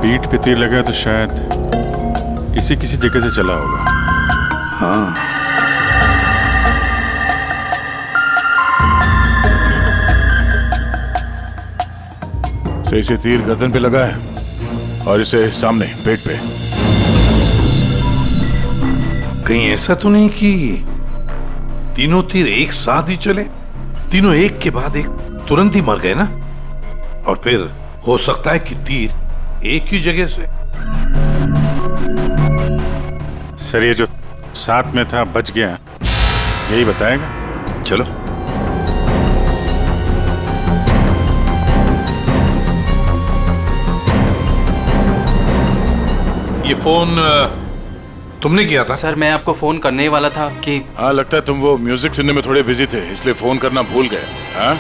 [SPEAKER 10] पीठ पे तीर लगा तो शायद किसी किसी जगह से चला होगा।
[SPEAKER 9] हाँ,
[SPEAKER 10] सही से तीर गर्दन पे लगा है और इसे सामने पेट पे।
[SPEAKER 9] कहीं ऐसा तो नहीं कि तीनों तीर एक साथ ही चले? तीनों एक के बाद एक तुरंत ही मर गए ना? और फिर हो सकता है कि तीर एक ही जगह से।
[SPEAKER 10] सर ये जो साथ में था बच गया, यही बताएगा।
[SPEAKER 9] चलो। ये फोन तुमने किया था?
[SPEAKER 21] सर मैं आपको फोन करने ही वाला था कि
[SPEAKER 10] हाँ, लगता है तुम वो म्यूजिक सुनने में थोड़े बिजी थे, इसलिए फोन करना भूल गए। हाँ?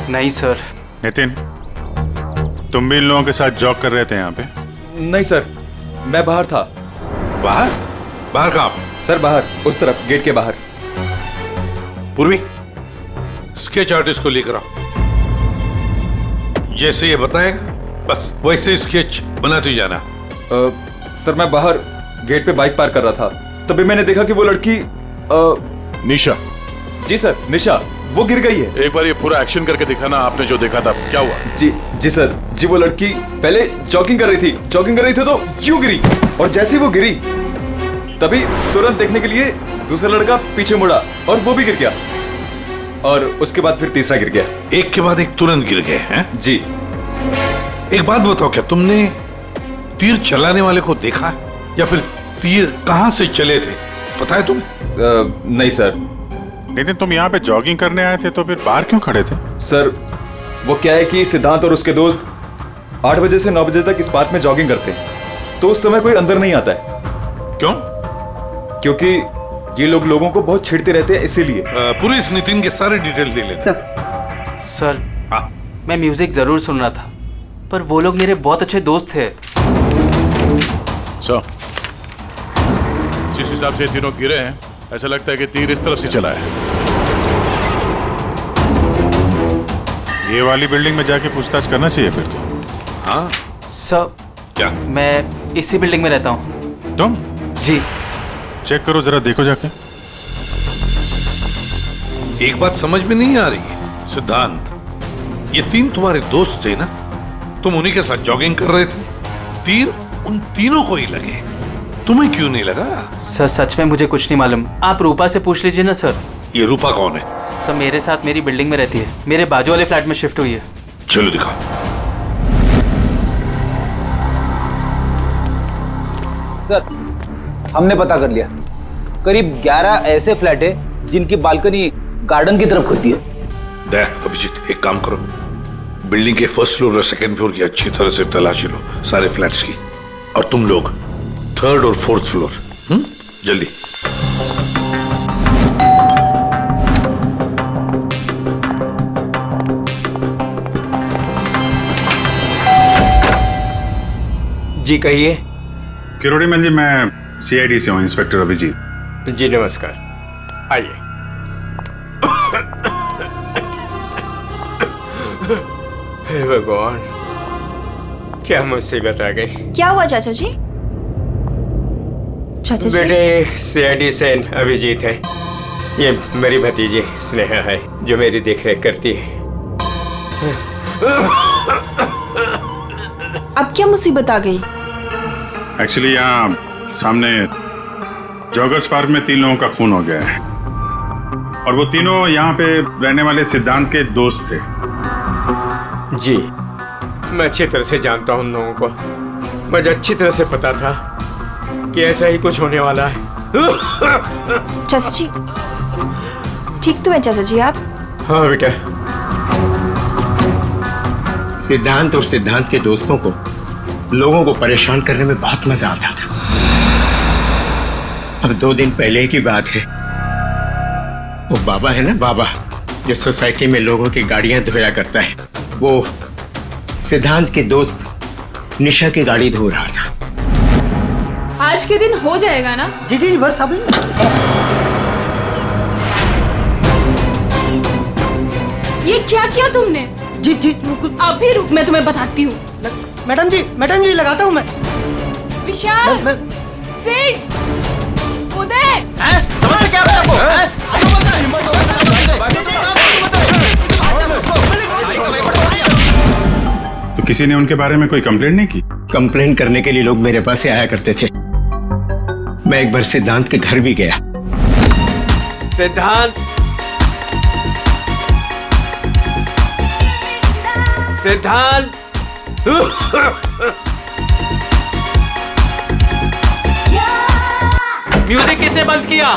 [SPEAKER 21] नहीं सर।
[SPEAKER 10] नितिन, तुम भी इन लोगों के साथ जॉब कर रहे थे यहाँ पे?
[SPEAKER 19] नहीं सर, मैं बाहर था।
[SPEAKER 9] बाहर? बाहर कहाँ?
[SPEAKER 19] सर बाहर, उस तरफ, गेट के बाहर।
[SPEAKER 9] पूर्वी, स्केच आर्टिस्ट को लेकर आओ। जैसे ये बताएगा बस वैसे स्केच बनाते ही जाना।
[SPEAKER 19] सर मैं बाहर गेट पे बाइक पार्क कर रहा था, तभी मैंने देखा कि वो लड़की
[SPEAKER 10] निशा।
[SPEAKER 19] जी सर, निशा, वो गिर गई है।
[SPEAKER 10] एक बार ये पूरा एक्शन करके दिखाना, आपने जो देखा था क्या हुआ?
[SPEAKER 19] जी सर, जी वो लड़की पहले जॉगिंग कर रही थी तो यूं गिरी, और जैसे ही वो गिरी तभी तुरंत देखने के लिए दूसरा लड़का पीछे मुड़ा और वो भी गिर गया, और उसके बाद फिर तीसरा गिर गया।
[SPEAKER 9] एक के बाद एक तुरंत गिर गए हैं?
[SPEAKER 19] जी।
[SPEAKER 9] एक बात बताओ, क्या तुमने तीर चलाने वाले को देखा या फिर तीर कहां से चले थे, पता है तुम्हें?
[SPEAKER 19] नहीं सर।
[SPEAKER 10] लेकिन तुम यहाँ पे जॉगिंग करने आए थे तो फिर बाहर क्यों खड़े थे?
[SPEAKER 19] सर वो क्या है कि सिद्धांत और उसके दोस्त 8 बजे से 9 बजे तक इस पार्क में जॉगिंग करते हैं, तो उस समय कोई अंदर नहीं आता है।
[SPEAKER 9] क्यों?
[SPEAKER 19] क्योंकि ये लोग लोगों को बहुत छेड़ते रहते हैं, इसीलिए।
[SPEAKER 9] पूरी इस नितिन के सारे डिटेल दे लेते।
[SPEAKER 21] सर मैं म्यूजिक जरूर सुन रहा था, पर वो लोग मेरे बहुत अच्छे दोस्त थे।
[SPEAKER 10] जिस हिसाब से तीनों गिरे हैं, ऐसा लगता है कि तीर इस तरफ से चला है। ये वाली बिल्डिंग में जाके पूछताछ करना चाहिए फिर तो।
[SPEAKER 9] हाँ
[SPEAKER 21] सर।
[SPEAKER 9] क्या?
[SPEAKER 21] मैं इसी बिल्डिंग में रहता हूँ।
[SPEAKER 10] तुम?
[SPEAKER 21] जी।
[SPEAKER 10] चेक करो जरा, देखो जाके।
[SPEAKER 9] एक बात समझ में नहीं आ रही है सिद्धांत, ये तीन तुम्हारे दोस्त थे ना, तुम उन्हीं के साथ जॉगिंग कर रहे थे, तीर उन तीनों को ही लगे, तुम्हें क्यों नहीं लगा?
[SPEAKER 21] सर सच में मुझे कुछ नहीं मालूम, आप रूपा से पूछ लीजिए ना सर।
[SPEAKER 9] ये रूपा कौन है?
[SPEAKER 21] सर मेरे साथ मेरी बिल्डिंग में रहती है, मेरे बाजू वाले फ्लैट में शिफ्ट हुई है।
[SPEAKER 9] चलो दिखाओ।
[SPEAKER 13] सर हमने पता कर लिया, करीब 11 ऐसे फ्लैट है जिनकी बालकनी गार्डन की तरफ खुलती है।
[SPEAKER 9] देख अभिजीत, एक काम करो, बिल्डिंग के फर्स्ट फ्लोर और सेकंड फ्लोर की अच्छी तरह से तलाशी लो, सारे फ्लैट्स की, और तुम लोग 3rd और 4th फ्लोर। जल्दी।
[SPEAKER 3] जी कहिए।
[SPEAKER 10] किरोड़ी मैन जी, मैं सीआईडी से हूँ, इंस्पेक्टर अभिजीत।
[SPEAKER 3] जी नमस्कार, आइए। हे भगवान, क्या मुसीबत आ गई।
[SPEAKER 2] क्या हुआ चाचा जी? चाचा जी?
[SPEAKER 3] बेटे सीआईडी से अभिजीत है, ये मेरी भतीजी स्नेहा है जो मेरी देखरेख करती है।
[SPEAKER 2] अब क्या मुसीबत आ गई?
[SPEAKER 10] एक्चुअली यहाँ सामने जॉगर्स पार्क में 3 लोगों का खून हो गया है, और वो तीनों यहाँ पे रहने वाले सिद्धांत के दोस्त थे।
[SPEAKER 3] जी मैं अच्छी तरह से जानता हूँ उन लोगों को, मुझे अच्छी तरह से पता था कि ऐसा ही कुछ होने वाला है।
[SPEAKER 2] चाचा जी ठीक तो है चाचा जी आप?
[SPEAKER 3] हाँ बेटा। सिद्धांत और सिद्धांत के दोस्तों को लोगों को परेशान करने में बहुत मजा आता था। अब 2 दिन पहले की बात है, वो बाबा है ना, बाबा जो सोसाइटी में लोगों की गाड़ियां धोया करता है, वो सिद्धांत के दोस्त निशा की गाड़ी धो रहा था।
[SPEAKER 7] आज के दिन हो जाएगा ना?
[SPEAKER 4] जी जी जी बस अभी।
[SPEAKER 7] ये क्या किया तुमने?
[SPEAKER 18] जी जी
[SPEAKER 7] अभी रुक, मैं तुम्हें बताती हूँ।
[SPEAKER 6] मैडम जी लगाता हूँ मैं।
[SPEAKER 7] विशाल, सिड, उदय,
[SPEAKER 6] समझ से क्या
[SPEAKER 10] तो किसी ने उनके बारे में कोई कंप्लेंट नहीं की?
[SPEAKER 3] कंप्लेंट करने के लिए लोग मेरे पास से आया करते थे। मैं एक बार सिद्धांत के घर भी गया।
[SPEAKER 22] सिद्धांत, सिद्धांत,
[SPEAKER 21] म्यूजिक किसने बंद किया?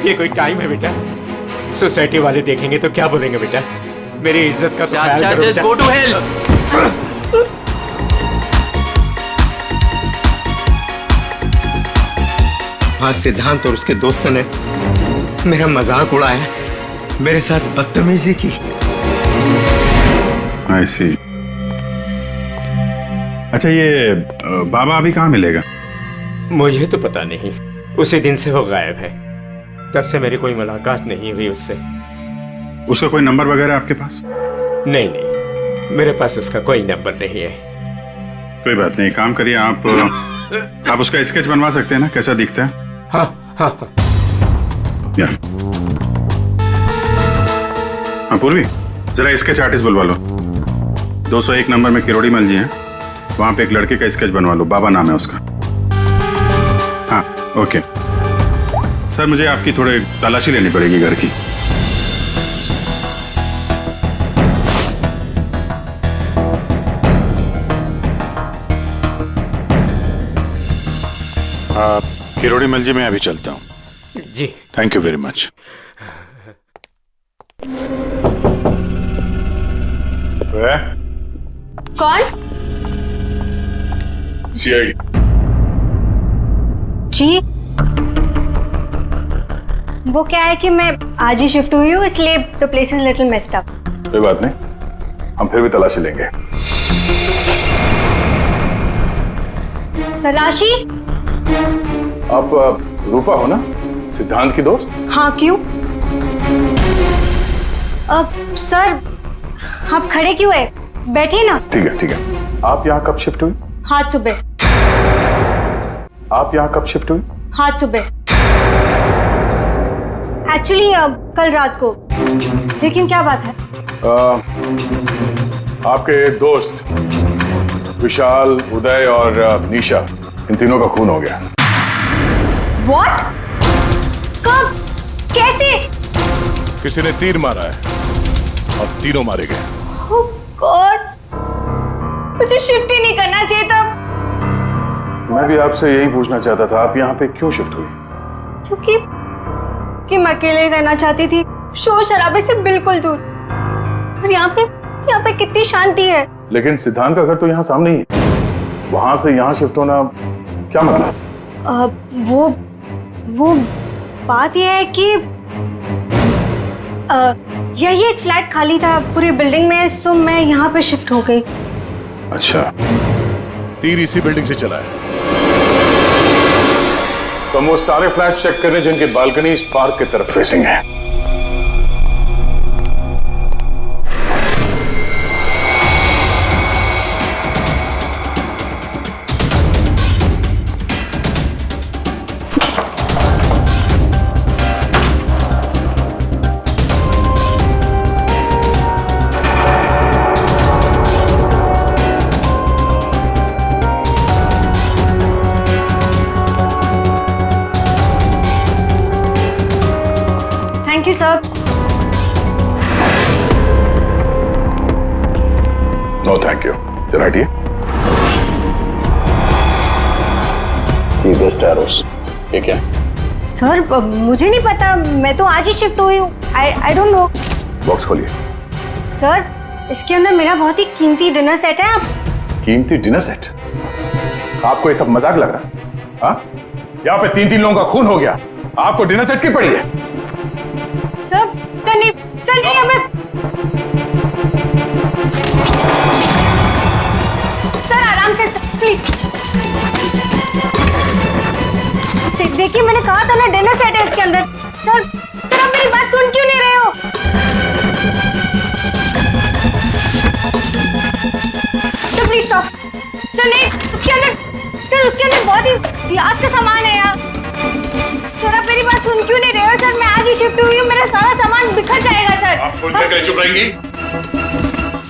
[SPEAKER 3] ये कोई टाइम है बेटा? सोसाइटी वाले देखेंगे तो क्या बोलेंगे बेटा? मेरी इज्जत का तो ख्याल करो।
[SPEAKER 21] Just go to hell.
[SPEAKER 3] हाँ, सिद्धांत और उसके दोस्तों ने मेरा मजाक उड़ाया, मेरे साथ बदतमीजी की।
[SPEAKER 10] I see। अच्छा, ये बाबा अभी कहाँ मिलेगा?
[SPEAKER 3] मुझे तो पता नहीं, उसी दिन से वो गायब है। तब से मेरी कोई मुलाकात नहीं हुई उससे।
[SPEAKER 10] उसका कोई नंबर वगैरह आपके पास?
[SPEAKER 3] नहीं, मेरे पास उसका कोई नंबर नहीं है।
[SPEAKER 10] कोई बात नहीं, काम करिए आप उसका स्केच बनवा सकते हैं ना, कैसा दिखता है?
[SPEAKER 3] हाँ हाँ हाँ।
[SPEAKER 10] हाँ पूर्वी, जरा स्केच आर्टिस्ट बुलवा लो। 201 नंबर में किरोड़ी मल जी हैं, वहां पे एक लड़के का स्केच बनवा लो, बाबा नाम है उसका। हाँ ओके सर, मुझे आपकी थोड़ी तलाशी लेनी पड़ेगी घर की। किरोड़ी मल जी, मैं अभी चलता हूँ।
[SPEAKER 3] जी
[SPEAKER 10] थैंक यू वेरी मच।
[SPEAKER 5] कौन?
[SPEAKER 10] सीआईडी।
[SPEAKER 5] जी, वो क्या है कि मैं आज ही शिफ्ट हुई हूँ, इसलिए the place is little messed up.
[SPEAKER 10] कोई बात नहीं, हम फिर भी तलाशी लेंगे।
[SPEAKER 5] तलाशी?
[SPEAKER 10] आप रूपा हो ना, सिद्धांत की दोस्त?
[SPEAKER 5] हाँ, क्यों? सर, आप खड़े क्यों है? बैठिए ना।
[SPEAKER 10] ठीक है ठीक है। आप यहाँ कब शिफ्ट हुई?
[SPEAKER 5] आज सुबह।
[SPEAKER 10] आप यहाँ कब शिफ्ट हुई?
[SPEAKER 5] आज सुबह। एक्चुअली कल रात को। लेकिन क्या बात है?
[SPEAKER 10] आपके दोस्त विशाल, उदय और निशा, इन तीनों का खून हो गया।
[SPEAKER 5] What? कब? कैसे?
[SPEAKER 10] किसी ने तीर मारा है और तीनों मारे गए।
[SPEAKER 5] Oh God! मुझे शिफ्ट ही नहीं करना चाहिए था।
[SPEAKER 10] मैं भी आपसे यही पूछना चाहता था, आप यहाँ पे क्यों शिफ्ट हुई?
[SPEAKER 5] क्योंकि मैं अकेले रहना चाहती थी, शोर शराबे से बिल्कुल दूर। और यहाँ पे कितनी शांति है।
[SPEAKER 10] लेकिन सिद्धांत का घर तो यहाँ सामने ही है, वहां से यहाँ शिफ्ट होना क्या मतलब?
[SPEAKER 5] वो बात यह है कि यही एक फ्लैट खाली था पूरी बिल्डिंग में, सो मैं यहाँ पे शिफ्ट हो गई।
[SPEAKER 10] अच्छा, तीर इसी बिल्डिंग से चला है? तो हम वो सारे फ्लैट चेक कर रहे हैं जिनकी बालकनी इस पार्क की तरफ फेसिंग है।
[SPEAKER 5] Thank you sir.
[SPEAKER 10] No thank you. चल हटिए। See the stairs. ये क्या?
[SPEAKER 5] सर, मुझे नहीं पता, मैं तो आज ही शिफ्ट हुई हूँ। I don't know.
[SPEAKER 10] बॉक्स खोलिए।
[SPEAKER 5] सर, इसके अंदर मेरा बहुत ही कीमती डिनर सेट है। आप
[SPEAKER 10] कीमती डिनर सेट? आपको ये सब मजाक लग रहा है? हाँ? यहाँ पे 3 लोगों का खून हो गया, आपको डिनर सेट की पड़ी है?
[SPEAKER 5] सर नहीं, हमें सर आराम से, प्लीज। देखिए, मैंने कहा था ना डिनर सेट है इसके अंदर। सर आप मेरी बात सुन क्यों नहीं रहे हो? Please stop sir. नहीं, उसके अंदर सर, उसके अंदर बहुत ही ग्लास का सामान है यार। सर आप मेरी बात सुन क्यों नहीं रहे हो सर? मैं आज ही शिफ्ट हुई हूँ, मेरा सारा सामान बिखर जाएगा सर।
[SPEAKER 1] आप फोन करके चुप रहेंगी?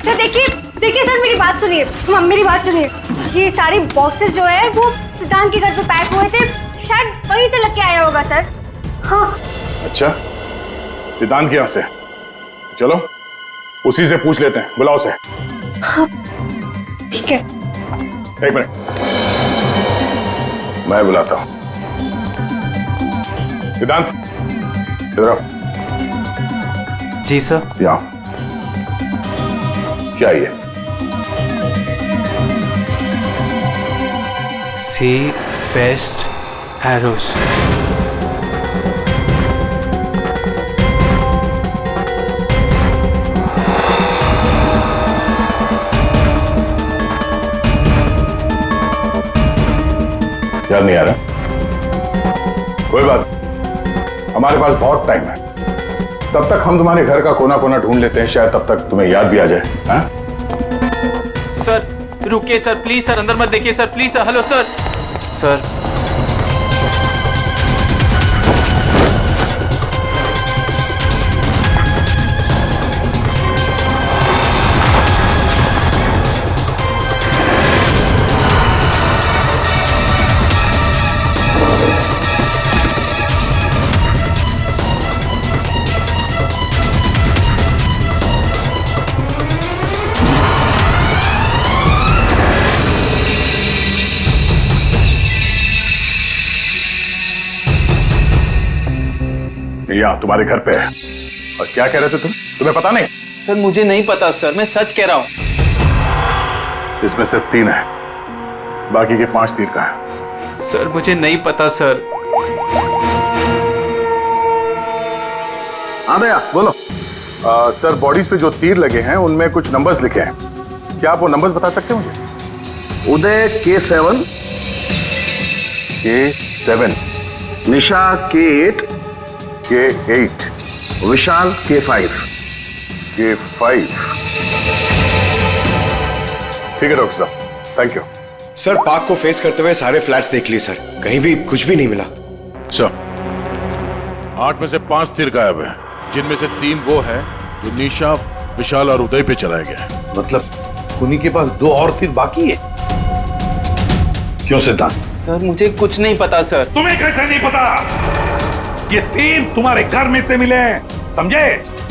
[SPEAKER 5] सर देखिए सर, मेरी बात सुनिए, मेरी बात सुनिए। ये सारे बॉक्सेस जो है वो सिद्धांत के घर पे पैक हुए थे, शायद वहीं से लग के आया होगा सर। हाँ।
[SPEAKER 10] अच्छा, सिद्धांत के यहाँ से? चलो उसी से पूछ लेते हैं, बुलाओ उसे।
[SPEAKER 5] हाँ ठीक है।
[SPEAKER 10] एक मिनट, मैं बुलाता हूँ। सिद्धांत इधर आओ।
[SPEAKER 21] जी सर।
[SPEAKER 10] यहाँ क्या ये?
[SPEAKER 21] सी बेस्ट एरोस।
[SPEAKER 10] याद नहीं आ रहा? कोई बात, हमारे पास बहुत टाइम है। तब तक हम तुम्हारे घर का कोना कोना ढूंढ लेते हैं, शायद तब तक तुम्हें याद भी आ जाए। हाँ?
[SPEAKER 21] सर रुकिए सर, प्लीज सर, अंदर मत देखिए sir, please sir. Hello sir. Sir
[SPEAKER 10] यहाँ तुम्हारे घर पे है। और क्या कह रहे थे तुम? तुम्हें पता नहीं?
[SPEAKER 21] सर मुझे नहीं पता सर, मैं सच कह रहा हूँ।
[SPEAKER 10] इसमें सिर्फ 3 है, बाकी के 5 तीर का है।
[SPEAKER 21] सर मुझे नहीं पता सर।
[SPEAKER 10] हाँ भैया बोलो। सर बॉडीज पे जो तीर लगे हैं उनमें कुछ नंबर्स लिखे हैं, क्या आप वो नंबर्स बता सकते हैं मुझे?
[SPEAKER 9] उदय K7,
[SPEAKER 10] K7,
[SPEAKER 9] निशा K8,
[SPEAKER 10] K8,
[SPEAKER 9] विशाल K5।
[SPEAKER 10] K5। ठीक है डॉक्टर साहब, थैंक यू।
[SPEAKER 11] सर पार्क को फेस करते हुए सारे फ्लैट्स देख लिए सर, कहीं भी कुछ भी नहीं मिला।
[SPEAKER 10] सर 8 में से 5 तीर गायब है, जिनमें से 3 वो है जो निशा, विशाल और उदय पे चलाया गया है।
[SPEAKER 9] मतलब उन्हीं के पास 2 और तीर बाकी है। क्यों सिद्धांत?
[SPEAKER 21] सर मुझे कुछ नहीं पता सर।
[SPEAKER 8] तुम्हें कैसे नहीं पता? ये तीर तुम्हारे घर में से मिले हैं, समझे?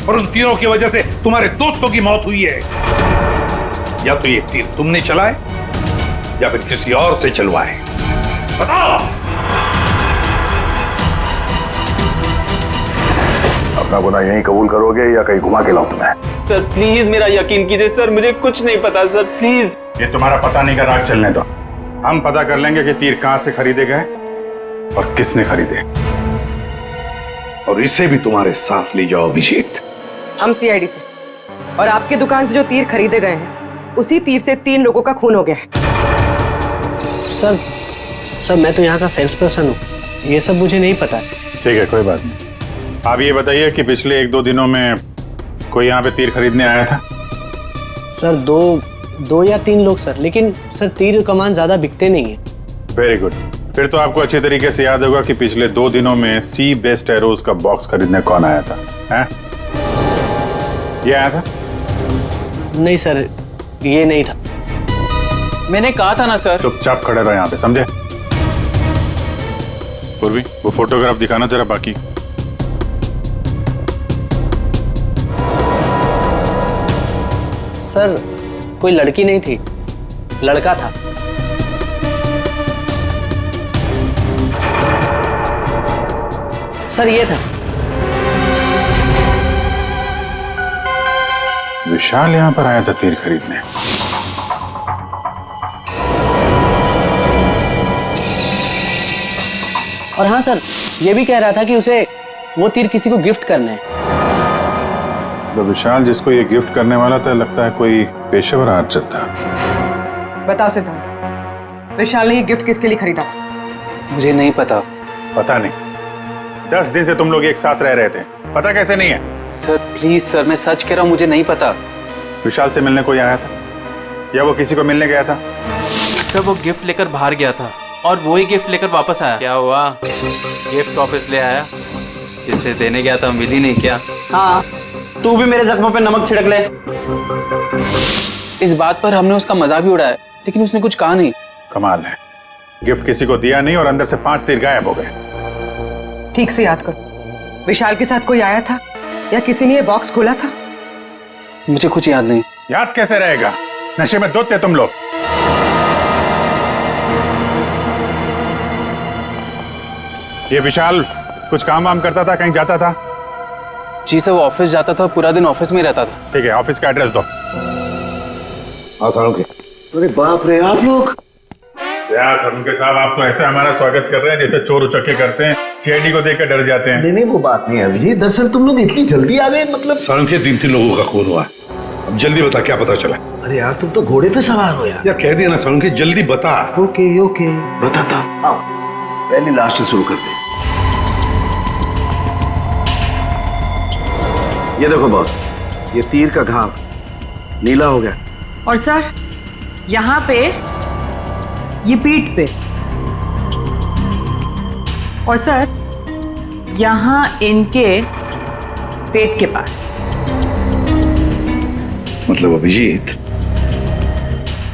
[SPEAKER 8] और उन तीरों की वजह से तुम्हारे दोस्तों की मौत हुई है। या तो ये तीर तुमने चलाए या फिर किसी और से चलवाए, बताओ।
[SPEAKER 10] अपना गुनाह यहीं कबूल करोगे या कहीं घुमा के लाऊं तुम्हें?
[SPEAKER 21] सर प्लीज मेरा यकीन कीजिए सर, मुझे कुछ नहीं पता सर, प्लीज।
[SPEAKER 10] ये तुम्हारा पता नहीं का राग चलने दो, हम पता कर लेंगे कि तीर कहां से खरीदे गए और किसने खरीदे।
[SPEAKER 9] और इसे भी तुम्हारे साथ ले जाओ अभिजीत।
[SPEAKER 12] हम सीआईडी से, और आपके दुकान से जो तीर खरीदे गए हैं उसी तीर से 3 लोगों का खून हो गया है।
[SPEAKER 15] सर मैं तो यहाँ का सेल्स पर्सन हूँ, ये सब मुझे नहीं पता।
[SPEAKER 10] ठीक है कोई बात नहीं। आप ये बताइए कि पिछले 1-2 दिनों में कोई यहाँ पे तीर खरीदने आया था?
[SPEAKER 15] सर 2 या 3 लोग सर, लेकिन सर तीर कमान ज्यादा बिकते नहीं है।
[SPEAKER 10] वेरी गुड, फिर तो आपको अच्छी तरीके से याद होगा कि पिछले 2 दिनों में सी बेस्ट एरोज का बॉक्स खरीदने कौन आया था? हैं? ये आया था?
[SPEAKER 15] नहीं सर, ये नहीं था।
[SPEAKER 21] मैंने कहा था ना सर।
[SPEAKER 10] चुपचाप खड़े रहो यहाँ पे, समझे? पूर्वी वो फोटोग्राफ दिखाना जरा। बाकी
[SPEAKER 15] सर कोई लड़की नहीं थी, लड़का था। सर ये था।
[SPEAKER 10] विशाल यहाँ पर आया था तीर खरीदने।
[SPEAKER 15] और हाँ सर, ये भी कह रहा था कि उसे वो तीर किसी को गिफ्ट करने हैं।
[SPEAKER 10] तो विशाल जिसको ये गिफ्ट करने वाला था, लगता है कोई पेशेवर आर्चर था।
[SPEAKER 12] बताओ सिद्धांत, विशाल ने ये गिफ्ट किसके लिए खरीदा था?
[SPEAKER 21] मुझे नहीं पता।
[SPEAKER 10] पता नहीं? 10 दिन से तुम लोग एक साथ रह रहे थे, पता कैसे नहीं है?
[SPEAKER 21] सर प्लीज सर, मैं सच कह रहा हूँ, मुझे नहीं पता।
[SPEAKER 10] विशाल से मिलने कोई आया था? या वो किसी को मिलने गया था?
[SPEAKER 21] सर वो गिफ्ट लेकर बाहर गया था और वो ही गिफ्ट लेकर वापस आया। क्या हुआ, गिफ्ट वापस ले आया? जिसे देने गया था मिली नहीं क्या?
[SPEAKER 20] हाँ, तू भी मेरे जख्मों पे नमक छिड़क ले। इस बात पर हमने उसका मजाक भी उड़ाया, लेकिन उसने कुछ कहा नहीं।
[SPEAKER 10] कमाल है, गिफ्ट किसी को दिया नहीं और अंदर से 5 तीर गायब हो गए।
[SPEAKER 12] ठीक से याद करो, विशाल के साथ कोई आया था या किसी ने ये बॉक्स खोला था?
[SPEAKER 20] मुझे कुछ याद नहीं।
[SPEAKER 10] याद कैसे रहेगा, नशे में धुत थे तुम लोग। ये विशाल कुछ काम वाम करता था, कहीं जाता था?
[SPEAKER 21] जी सर, वो ऑफिस जाता था, पूरा दिन ऑफिस में ही रहता था।
[SPEAKER 10] ठीक है, ऑफिस का एड्रेस दो।
[SPEAKER 9] अरे बाप रे, आप लोग
[SPEAKER 10] उनके साहब, आप तो ऐसे हमारा स्वागत कर रहे हैं जैसे चोर उचक्के करते हैं, सीआईडी को देखकर डर जाते हैं।
[SPEAKER 9] नहीं, वो बात नहीं है। दरअसल तुम लोग इतनी जल्दी आ गए, मतलब
[SPEAKER 8] सालुंखे 3 लोगों का खून हुआ। अब जल्दी बता, क्या पता चला?
[SPEAKER 9] अरे यार, तुम तो घोड़े पे सवार हो यार।
[SPEAKER 8] कह दिया ना सालुंखे, जल्दी बता।
[SPEAKER 9] ओके बताता। आओ, पहले लास्ट से शुरू करते हैं। ये देखो बॉस, ये तीर का घाव नीला हो गया।
[SPEAKER 12] और सर, यहाँ पे ये पीठ पे, और सर यहाँ इनके पेट के पास।
[SPEAKER 8] मतलब अभिजीत,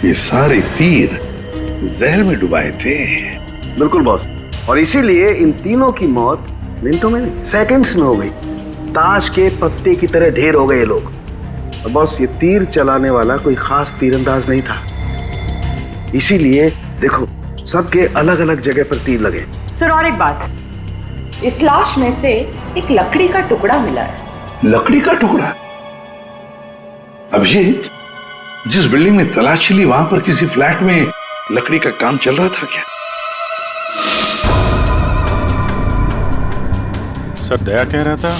[SPEAKER 8] ये सारे तीर जहर में डुबाए थे।
[SPEAKER 9] बिल्कुल बॉस, और इसीलिए इन तीनों की मौत मिनटों में नहीं, सेकंड्स में हो गई। ताश के पत्ते की तरह ढेर हो गए ये लोग। और बॉस, ये तीर चलाने वाला कोई खास तीरंदाज नहीं था, इसीलिए देखो सबके अलग अलग जगह पर तीर लगे।
[SPEAKER 12] सर और एक बात,
[SPEAKER 14] इस लाश में से एक लकड़ी का टुकड़ा मिला है।
[SPEAKER 8] लकड़ी का टुकड़ा? अभिजीत, जिस बिल्डिंग में तलाशी ली वहां पर किसी फ्लैट में लकड़ी का काम चल रहा था क्या?
[SPEAKER 10] सर, दया कह रहा था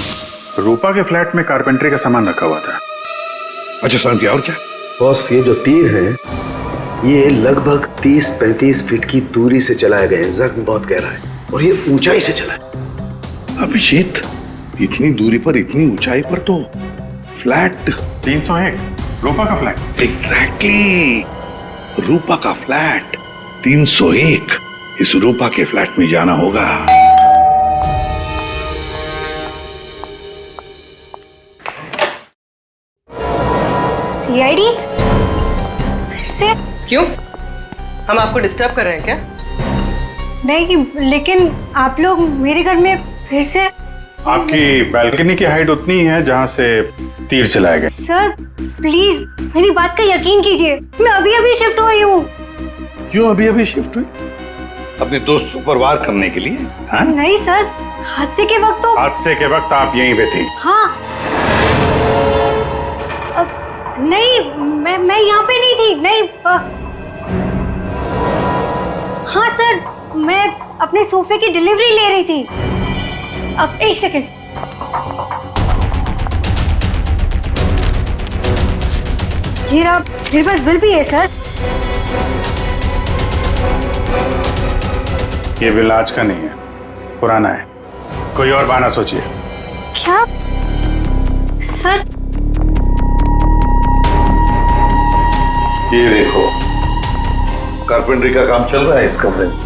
[SPEAKER 10] रूपा के फ्लैट में कारपेंटरी का सामान रखा हुआ था।
[SPEAKER 8] अच्छा साहब, क्या और क्या?
[SPEAKER 9] बॉस, ये जो तीर है ये लगभग 30-35 फीट की दूरी से चलाए गए। जख्म बहुत गहरा है और ये ऊंचाई से चला है।
[SPEAKER 8] अभिजीत, इतनी दूरी पर, इतनी ऊंचाई पर तो फ्लैट
[SPEAKER 10] 301 रूपा का फ्लैट।
[SPEAKER 8] एग्जैक्टली, रूपा का फ्लैट 301। इस रूपा के फ्लैट में जाना होगा।
[SPEAKER 5] सीआईडी? फिर से?
[SPEAKER 12] क्यों, हम आपको डिस्टर्ब कर रहे हैं क्या?
[SPEAKER 5] नहीं, लेकिन आप लोग मेरे घर में फिर से?
[SPEAKER 10] आपकी बैल्कनी की हाइट उतनी है जहां से तीर चलाए गए।
[SPEAKER 5] सर प्लीज मेरी बात का यकीन कीजिए, मैं अभी अभी शिफ्ट हुई हूँ।
[SPEAKER 8] क्यों अभी अभी शिफ्ट हुई? अपने दोस्त पर वार करने के लिए? हाँ?
[SPEAKER 5] नहीं सर, हादसे के वक्त तो।
[SPEAKER 10] हादसे के वक्त आप यहीं पे थी?
[SPEAKER 5] हाँ। नहीं, मैं यहाँ पे नहीं थी। नहीं हाँ सर, मैं अपने सोफे की डिलीवरी ले रही थी। अब एक सेकेंड। ये रहा, मेरे पास बिल भी है सर।
[SPEAKER 10] ये बिल आज का नहीं है, पुराना है। कोई और बहाना सोचिए।
[SPEAKER 5] क्या सर?
[SPEAKER 8] ये देखो, कारपेंटरी का काम चल रहा है इस कमरे में।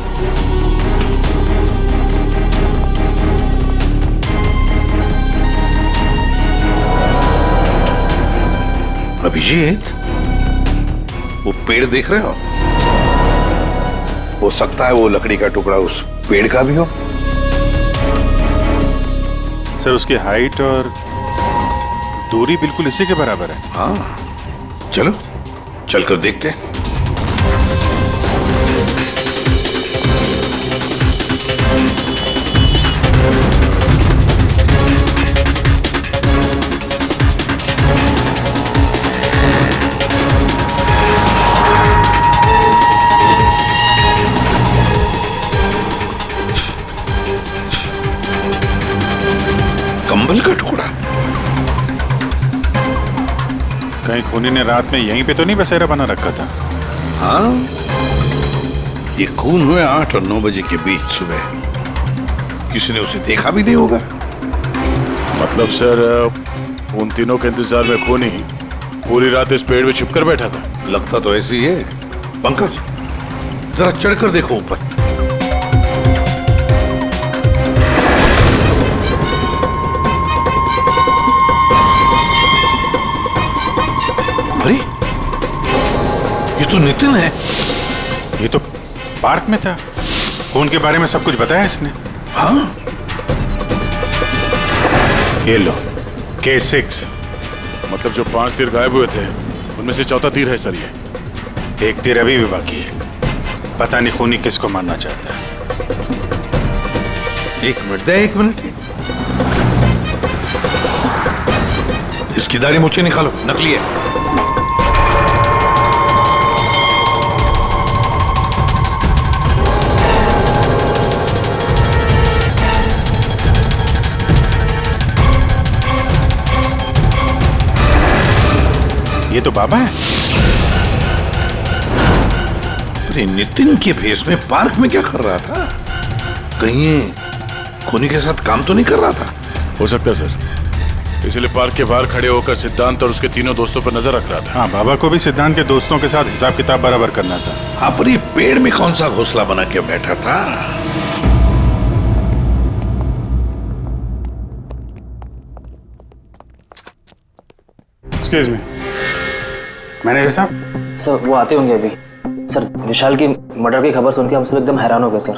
[SPEAKER 8] अभिजीत, वो पेड़ देख रहे हो? हो सकता है वो लकड़ी का टुकड़ा उस पेड़ का भी हो।
[SPEAKER 10] सर, उसकी हाइट और दूरी बिल्कुल इसी के बराबर है।
[SPEAKER 8] हाँ, चलो चलकर देखते हैं। कंबल का टुकड़ा?
[SPEAKER 10] कहीं खूनी ने रात में यहीं पे तो नहीं बसेरा बना रखा था?
[SPEAKER 8] हाँ, ये खून हुए 8 और 9 बजे के बीच सुबह। किसी ने उसे देखा भी नहीं होगा।
[SPEAKER 10] मतलब सर, उन तीनों के इंतजार में खूनी पूरी रात इस पेड़ में छिपकर बैठा था?
[SPEAKER 9] लगता तो ऐसी है। पंकज, जरा चढ़कर देखो ऊपर। अरे, ये तो नितिन है।
[SPEAKER 10] ये तो पार्क में था। फोन के बारे में सब कुछ बताया इसने।
[SPEAKER 9] हाँ,
[SPEAKER 10] ये लो K6।
[SPEAKER 1] मतलब जो 5 तीर गायब हुए थे उनमें से चौथा तीर है सर ये।
[SPEAKER 10] एक तीर अभी भी बाकी है। पता नहीं खूनी किसको मारना चाहता है।
[SPEAKER 9] एक मिनट दे, एक मिनट। इसकी दाढ़ी मुझे निकालो, नकली है।
[SPEAKER 10] ये तो बाबा है।
[SPEAKER 9] अरे नितिन के भेष में पार्क में क्या कर रहा था? कहीं खूनी के साथ काम तो नहीं कर रहा था?
[SPEAKER 1] हो सकता है सर, इसलिए पार्क के बाहर खड़े होकर सिद्धांत और उसके तीनों दोस्तों पर नजर रख रहा था।
[SPEAKER 10] हाँ, बाबा को भी सिद्धांत के दोस्तों के साथ हिसाब किताब बराबर करना था।
[SPEAKER 9] हाँ, पर ये पेड़ में कौन सा घोंसला बना के बैठा था?
[SPEAKER 10] एक्सक्यूज मी, मैनेजर साहब।
[SPEAKER 16] सर वो आते होंगे अभी। सर विशाल की मर्डर की खबर सुन के हम सब एकदम हैरान हो गए सर।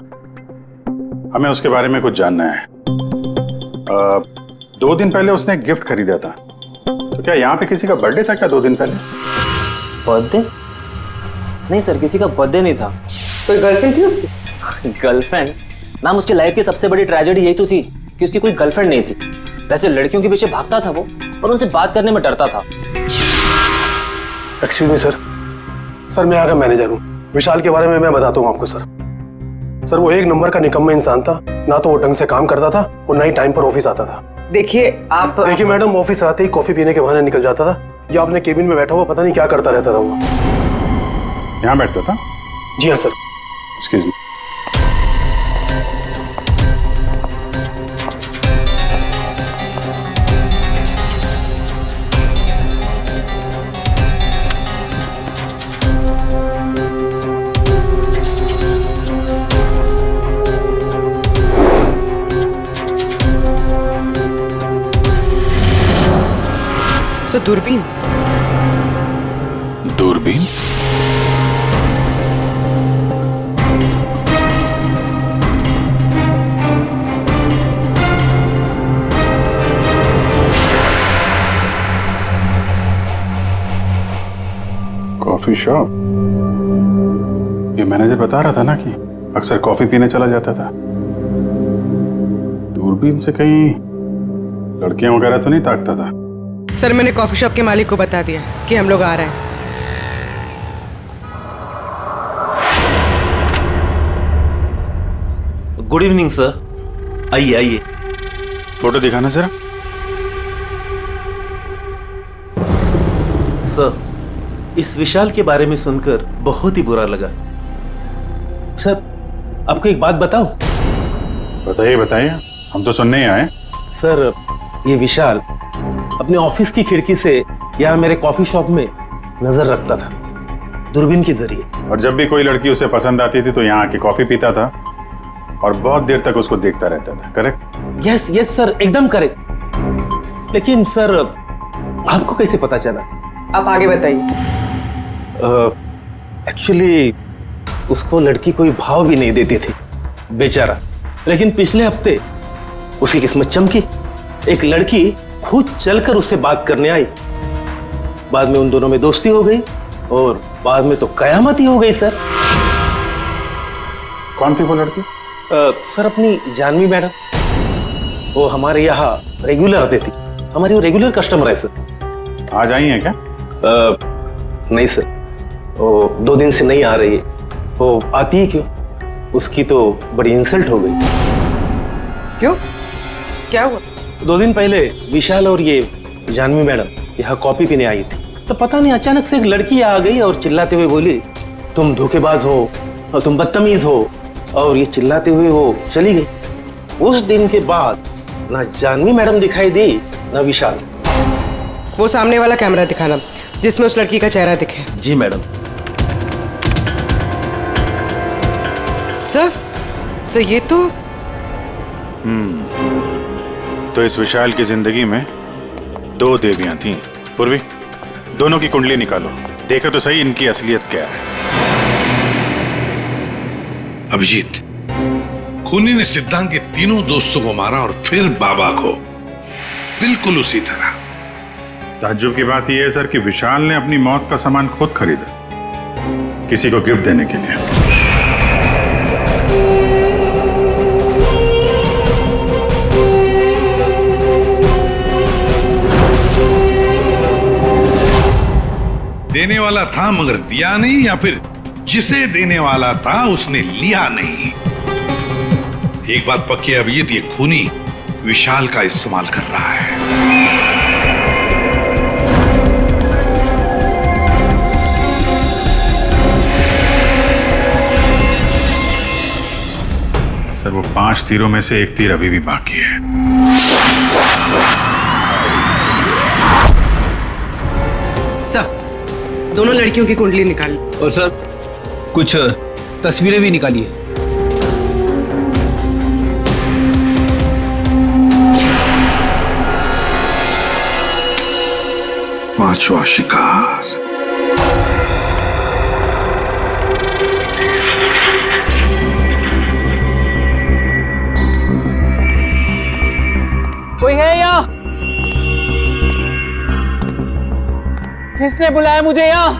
[SPEAKER 10] हमें उसके बारे में कुछ जानना है। 2 दिन पहले उसने एक गिफ्ट खरीदा था, तो क्या यहाँ पे किसी का बर्थडे था क्या 2 दिन पहले?
[SPEAKER 16] बर्थडे? नहीं सर, किसी का बर्थडे नहीं था।
[SPEAKER 15] कोई गर्लफ्रेंड थी उसकी?
[SPEAKER 16] गर्लफ्रेंड? मैम उसकी लाइफ की सबसे बड़ी ट्रेजेडी यही तो थी कि उसकी कोई गर्लफ्रेंड नहीं थी। वैसे लड़कियों के पीछे भागता था वो, और उनसे बात करने में डरता था।
[SPEAKER 17] एक्सक्यूज मी सर, सर मैं यहाँ का मैनेजर हूँ। विशाल के बारे में मैं बताता हूँ आपको सर। सर वो एक नंबर का निकम्मा इंसान था। ना तो वो ढंग से काम करता था और ना ही टाइम पर ऑफिस आता था।
[SPEAKER 12] देखिए
[SPEAKER 17] मैडम, ऑफिस आते ही कॉफी पीने के बहाने निकल जाता था, या अपने केबिन में बैठा हुआ पता नहीं क्या करता रहता था वो।
[SPEAKER 10] यहाँ बैठता था?
[SPEAKER 17] जी हाँ सर।
[SPEAKER 10] Excuse me.
[SPEAKER 12] सर दूरबीन।
[SPEAKER 1] दूरबीन?
[SPEAKER 10] Coffee shop? ये मैनेजर बता रहा था ना कि अक्सर कॉफी पीने चला जाता था। दूरबीन से कहीं लड़कियां वगैरह तो नहीं ताकता था?
[SPEAKER 12] सर मैंने कॉफी शॉप के मालिक को बता दिया कि हम लोग आ रहे हैं।
[SPEAKER 23] गुड इवनिंग सर, आइए आइए।
[SPEAKER 10] फोटो दिखाना जरा।
[SPEAKER 23] सर इस विशाल के बारे में सुनकर बहुत ही बुरा लगा। सर आपको एक बात बताऊं?
[SPEAKER 10] बताइए बताइए, हम तो सुनने ही आए।
[SPEAKER 23] सर ये विशाल अपने ऑफिस की खिड़की से यहाँ मेरे कॉफी शॉप में नजर रखता था, दूरबीन के जरिए।
[SPEAKER 10] और जब भी कोई लड़की उसे पसंद आती थी तो यहाँ आके कॉफी पीता था और बहुत देर तक उसको देखता रहता था। करेक्ट?
[SPEAKER 23] यस यस सर, एकदम करेक्ट। लेकिन सर आपको कैसे पता चला?
[SPEAKER 12] आप आगे बताइए।
[SPEAKER 23] एक्चुअली उसको लड़की कोई भाव भी नहीं देती थी बेचारा। लेकिन पिछले हफ्ते उसकी किस्मत चमकी। एक लड़की खुद चलकर उससे बात करने आई। बाद में उन दोनों में दोस्ती हो गई और बाद में तो कयामत ही हो गई सर।
[SPEAKER 10] कौन थी वो लड़की?
[SPEAKER 23] सर अपनी जानवी मैडम। वो हमारे यहाँ रेगुलर आती थी, हमारी वो रेगुलर कस्टमर है सर।
[SPEAKER 10] आज आई है क्या?
[SPEAKER 23] नहीं सर, वो 2 दिन से नहीं आ रही है। वो आती है क्यों? उसकी तो बड़ी इंसल्ट हो गई।
[SPEAKER 12] क्यों? क्या हुआ?
[SPEAKER 23] 2 दिन पहले विशाल और ये जानवी मैडम यहाँ कॉफी पीने आई थी, तो पता नहीं अचानक से एक लड़की आ गई और चिल्लाते हुए बोली, तुम धोखेबाज हो और तुम बदतमीज हो, और ये चिल्लाते हुए वो चली गई। उस दिन के बाद ना जानवी मैडम दिखाई दी ना विशाल।
[SPEAKER 12] वो सामने वाला कैमरा दिखाना। जिसमें उस लड़की का चेहरा दिखे।
[SPEAKER 23] जी मैडम।
[SPEAKER 12] सर ये तो
[SPEAKER 10] तो इस विशाल की जिंदगी में 2 देवियां थीं। पूर्वी, दोनों की कुंडली निकालो, देखो तो सही इनकी असलियत क्या है।
[SPEAKER 9] अभिजीत, खूनी ने सिद्धांत के तीनों दोस्तों को मारा और फिर बाबा को, बिल्कुल उसी तरह।
[SPEAKER 10] ताज्जुब की बात यह है सर कि विशाल ने अपनी मौत का सामान खुद खरीदा, किसी को गिफ्ट देने के लिए।
[SPEAKER 9] देने वाला था मगर दिया नहीं, या फिर जिसे देने वाला था उसने लिया नहीं। एक बात पक्की है अभिजीत, ये खूनी विशाल का इस्तेमाल कर रहा है।
[SPEAKER 10] सर वो 5 तीरों में से 1 तीर अभी भी बाकी है।
[SPEAKER 12] सर, दोनों लड़कियों की कुंडली निकाली।
[SPEAKER 2] और सर कुछ तस्वीरें भी निकाली है।
[SPEAKER 9] पांचवा शिकार।
[SPEAKER 21] कोई है यहाँ? किसने बुलाया मुझे यहाँ?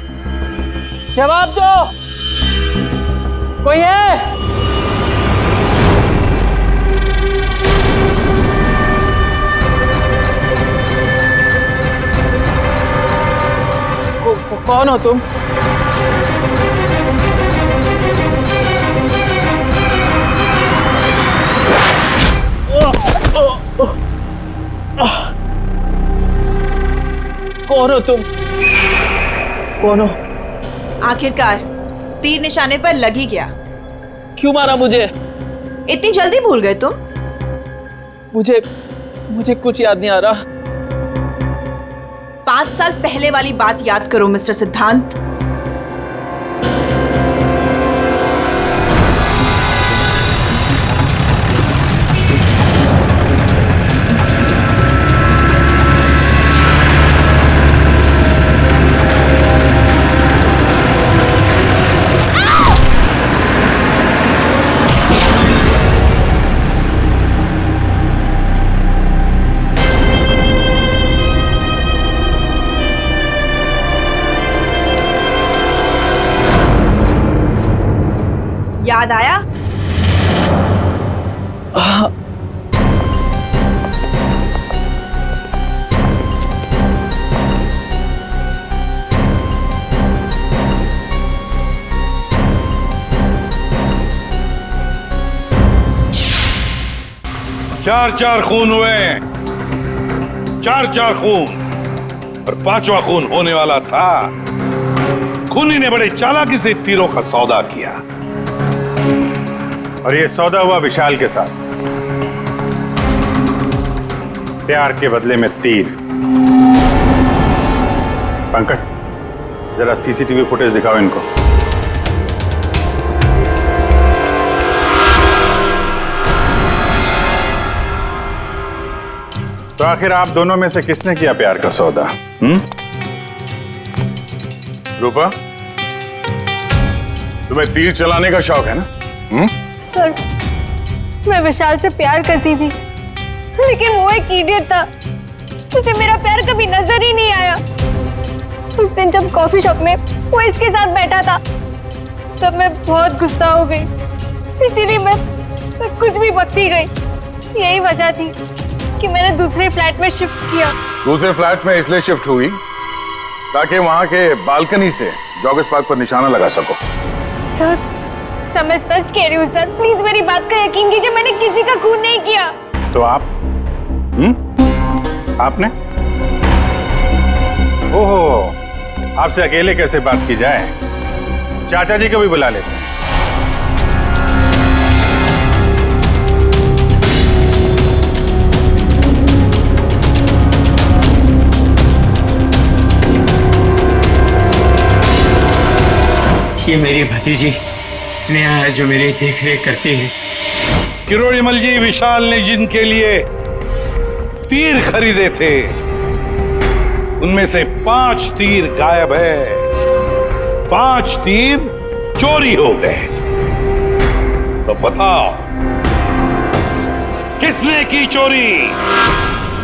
[SPEAKER 21] जवाब दो। कोई है? कौन हो तुम? कौन हो तुम? कौन हो?
[SPEAKER 13] आखिरकार तीर निशाने पर लग ही गया।
[SPEAKER 21] क्यों मारा मुझे?
[SPEAKER 13] इतनी जल्दी भूल गए तुम?
[SPEAKER 21] मुझे कुछ याद नहीं आ रहा।
[SPEAKER 13] 5 साल पहले वाली बात याद करो मिस्टर सिद्धांत। याद आया?
[SPEAKER 9] चार खून हुए, 4 खून, और 5वां खून होने वाला था। खूनी ने बड़े चालाकी से तीरों का सौदा किया,
[SPEAKER 10] और ये सौदा हुआ विशाल के साथ। प्यार के बदले में तीर। पंकज, जरा सीसीटीवी फुटेज दिखाओ इनको। तो आखिर आप दोनों में से किसने किया प्यार का सौदा? रूपा, तुम्हें तीर चलाने का शौक है ना?
[SPEAKER 5] सर, मैं विशाल से प्यार करती थी, लेकिन वो एक इडियट था। उसे मेरा प्यार कभी नजर ही नहीं आया। उस दिन जब कॉफी शॉप में वो इसके साथ बैठा था, तब मैं बहुत गुस्सा हो गई। इसीलिए मैं कुछ भी बकती गई। यही वजह थी कि मैंने दूसरे फ्लैट में शिफ्ट किया।
[SPEAKER 10] दूसरे फ्लैट में इसलिए शिफ्ट हुई ताकि वहां के बालकनी से जॉगर्स पार्क पर निशाना लगा सको।
[SPEAKER 5] सर, मैं सच कह रही हूँ सर, प्लीज मेरी बात का यकीन कीजिए। मैंने किसी का खून नहीं किया।
[SPEAKER 10] तो आप? आपने? ओहो, आपसे अकेले कैसे बात की जाए? चाचा जी को भी बुला लेते हैं।
[SPEAKER 3] ये मेरी भतीजी स्नेहा है जो मेरी देख रेख करती है।
[SPEAKER 8] किरोड़ीमल जी, विशाल ने जिनके लिए तीर खरीदे थे उनमें से 5 तीर गायब है। 5 तीर चोरी हो गए। तो बताओ किसने की चोरी?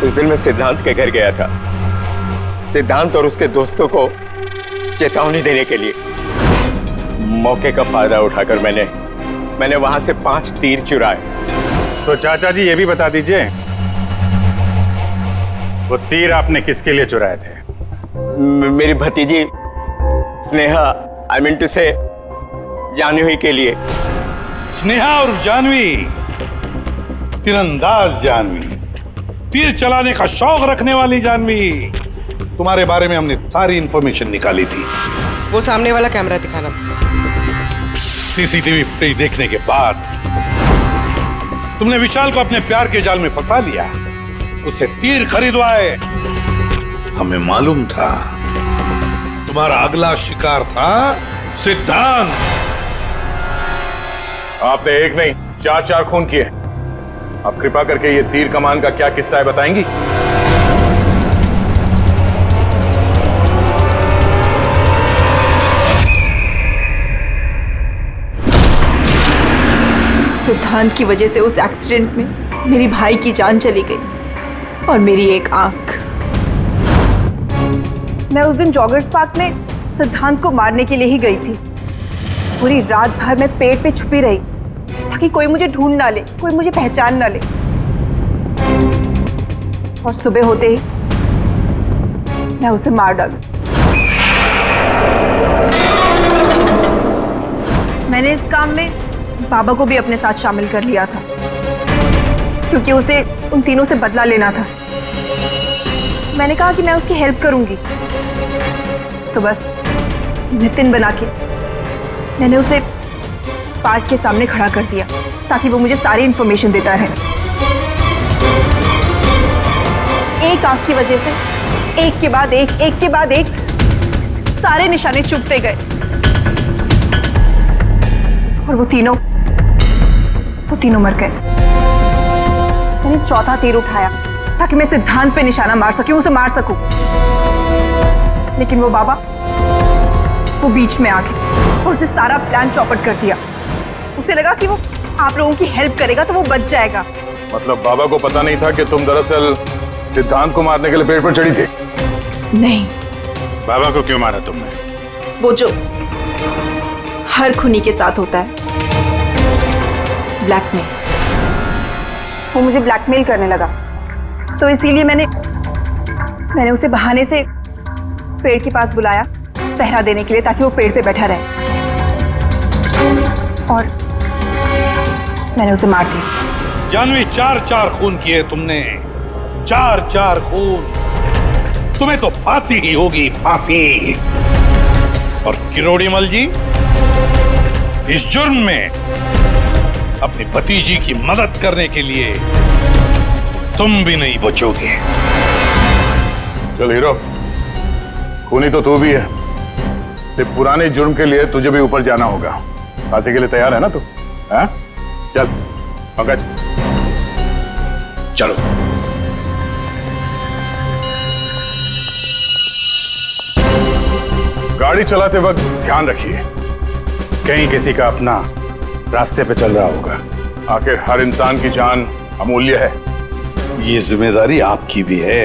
[SPEAKER 3] उस दिन मैं सिद्धांत के घर गया था, सिद्धांत और उसके दोस्तों को चेतावनी देने के लिए। मौके का फायदा उठाकर मैंने वहां से 5 तीर चुराए।
[SPEAKER 10] तो चाचा जी ये भी बता दीजिए, वो तीर आपने किसके लिए चुराए थे?
[SPEAKER 3] मेरी भतीजी स्नेहा, आई मीन टू से जानवी के लिए।
[SPEAKER 8] स्नेहा और जानवी, तीरंदाज जानवी, तीर चलाने का शौक रखने वाली जानवी। तुम्हारे बारे में हमने सारी इंफॉर्मेशन निकाली थी।
[SPEAKER 12] वो सामने वाला कैमरा दिखाना।
[SPEAKER 8] सीसीटीवी फुटेज देखने के बाद तुमने विशाल को अपने प्यार के जाल में फंसा लिया, उससे तीर खरीदवाए। हमें मालूम था तुम्हारा अगला शिकार था सिद्धांत।
[SPEAKER 10] आपने एक नहीं 4 खून किए। आप कृपा करके ये तीर कमान का क्या किस्सा है बताएंगी?
[SPEAKER 13] सिद्धांत की वजह से उस एक्सीडेंट में मेरी भाई की जान चली गई और मेरी एक आंख। मैं उस दिन जॉगर्स पार्क में सिद्धांत को मारने के लिए ही गई थी। पूरी रात भर मैं पेड़ पे छुपी रही ताकि कोई मुझे ढूंढ ना ले, कोई मुझे पहचान ना ले। और सुबह होते ही मैं उसे मार डालूं। मैंने इस काम में बाबा को भी अपने साथ शामिल कर लिया था क्योंकि उसे उन तीनों से बदला लेना था। मैंने कहा कि मैं उसकी हेल्प करूंगी, तो बस नितिन बना के मैंने उसे पार्क के सामने खड़ा कर दिया ताकि वो मुझे सारी इंफॉर्मेशन देता रहे। एक आंख की वजह से एक के बाद एक सारे निशाने चुभते गए और वो तीनों मर गए। मैंने चौथा तीर उठाया ताकि मैं सिद्धांत पे निशाना मार सकूं, उसे मार सकूं। लेकिन वो बाबा वो बीच में आ गए और उसने सारा प्लान चौपट कर दिया। उसे लगा कि वो आप लोगों की हेल्प करेगा तो वो बच जाएगा।
[SPEAKER 10] मतलब बाबा को पता नहीं था कि तुम दरअसल सिद्धांत को मारने के लिए पेड़ पर चढ़ी थी?
[SPEAKER 13] नहीं।
[SPEAKER 10] बाबा को क्यों मारा तुमने?
[SPEAKER 13] वो जो हर खूनी के साथ होता है, ब्लैकमेल। वो मुझे ब्लैकमेल करने लगा, तो इसीलिए मैंने उसे बहाने से पेड़ के पास बुलाया पहरा देने के लिए ताकि वो पेड़ पे बैठा रहे, और मैंने उसे मार दिया।
[SPEAKER 8] जानवी, 4 खून किए तुमने, 4 खून। तुम्हें तो फांसी ही होगी, फांसी। और किरोड़ीमल जी, इस जुर्म में अपनी भतीजी की मदद करने के लिए तुम भी नहीं बचोगे।
[SPEAKER 10] चल हीरो, खूनी तो तू भी है। ते पुराने जुर्म के लिए तुझे भी ऊपर जाना होगा। फांसी के लिए तैयार है ना तू? हाँ? चल पंकज,
[SPEAKER 11] चलो।
[SPEAKER 10] गाड़ी चलाते वक्त ध्यान रखिए, कहीं किसी का अपना रास्ते पे चल रहा होगा। आखिर हर इंसान की जान अमूल्य है।
[SPEAKER 8] ये जिम्मेदारी आपकी भी है।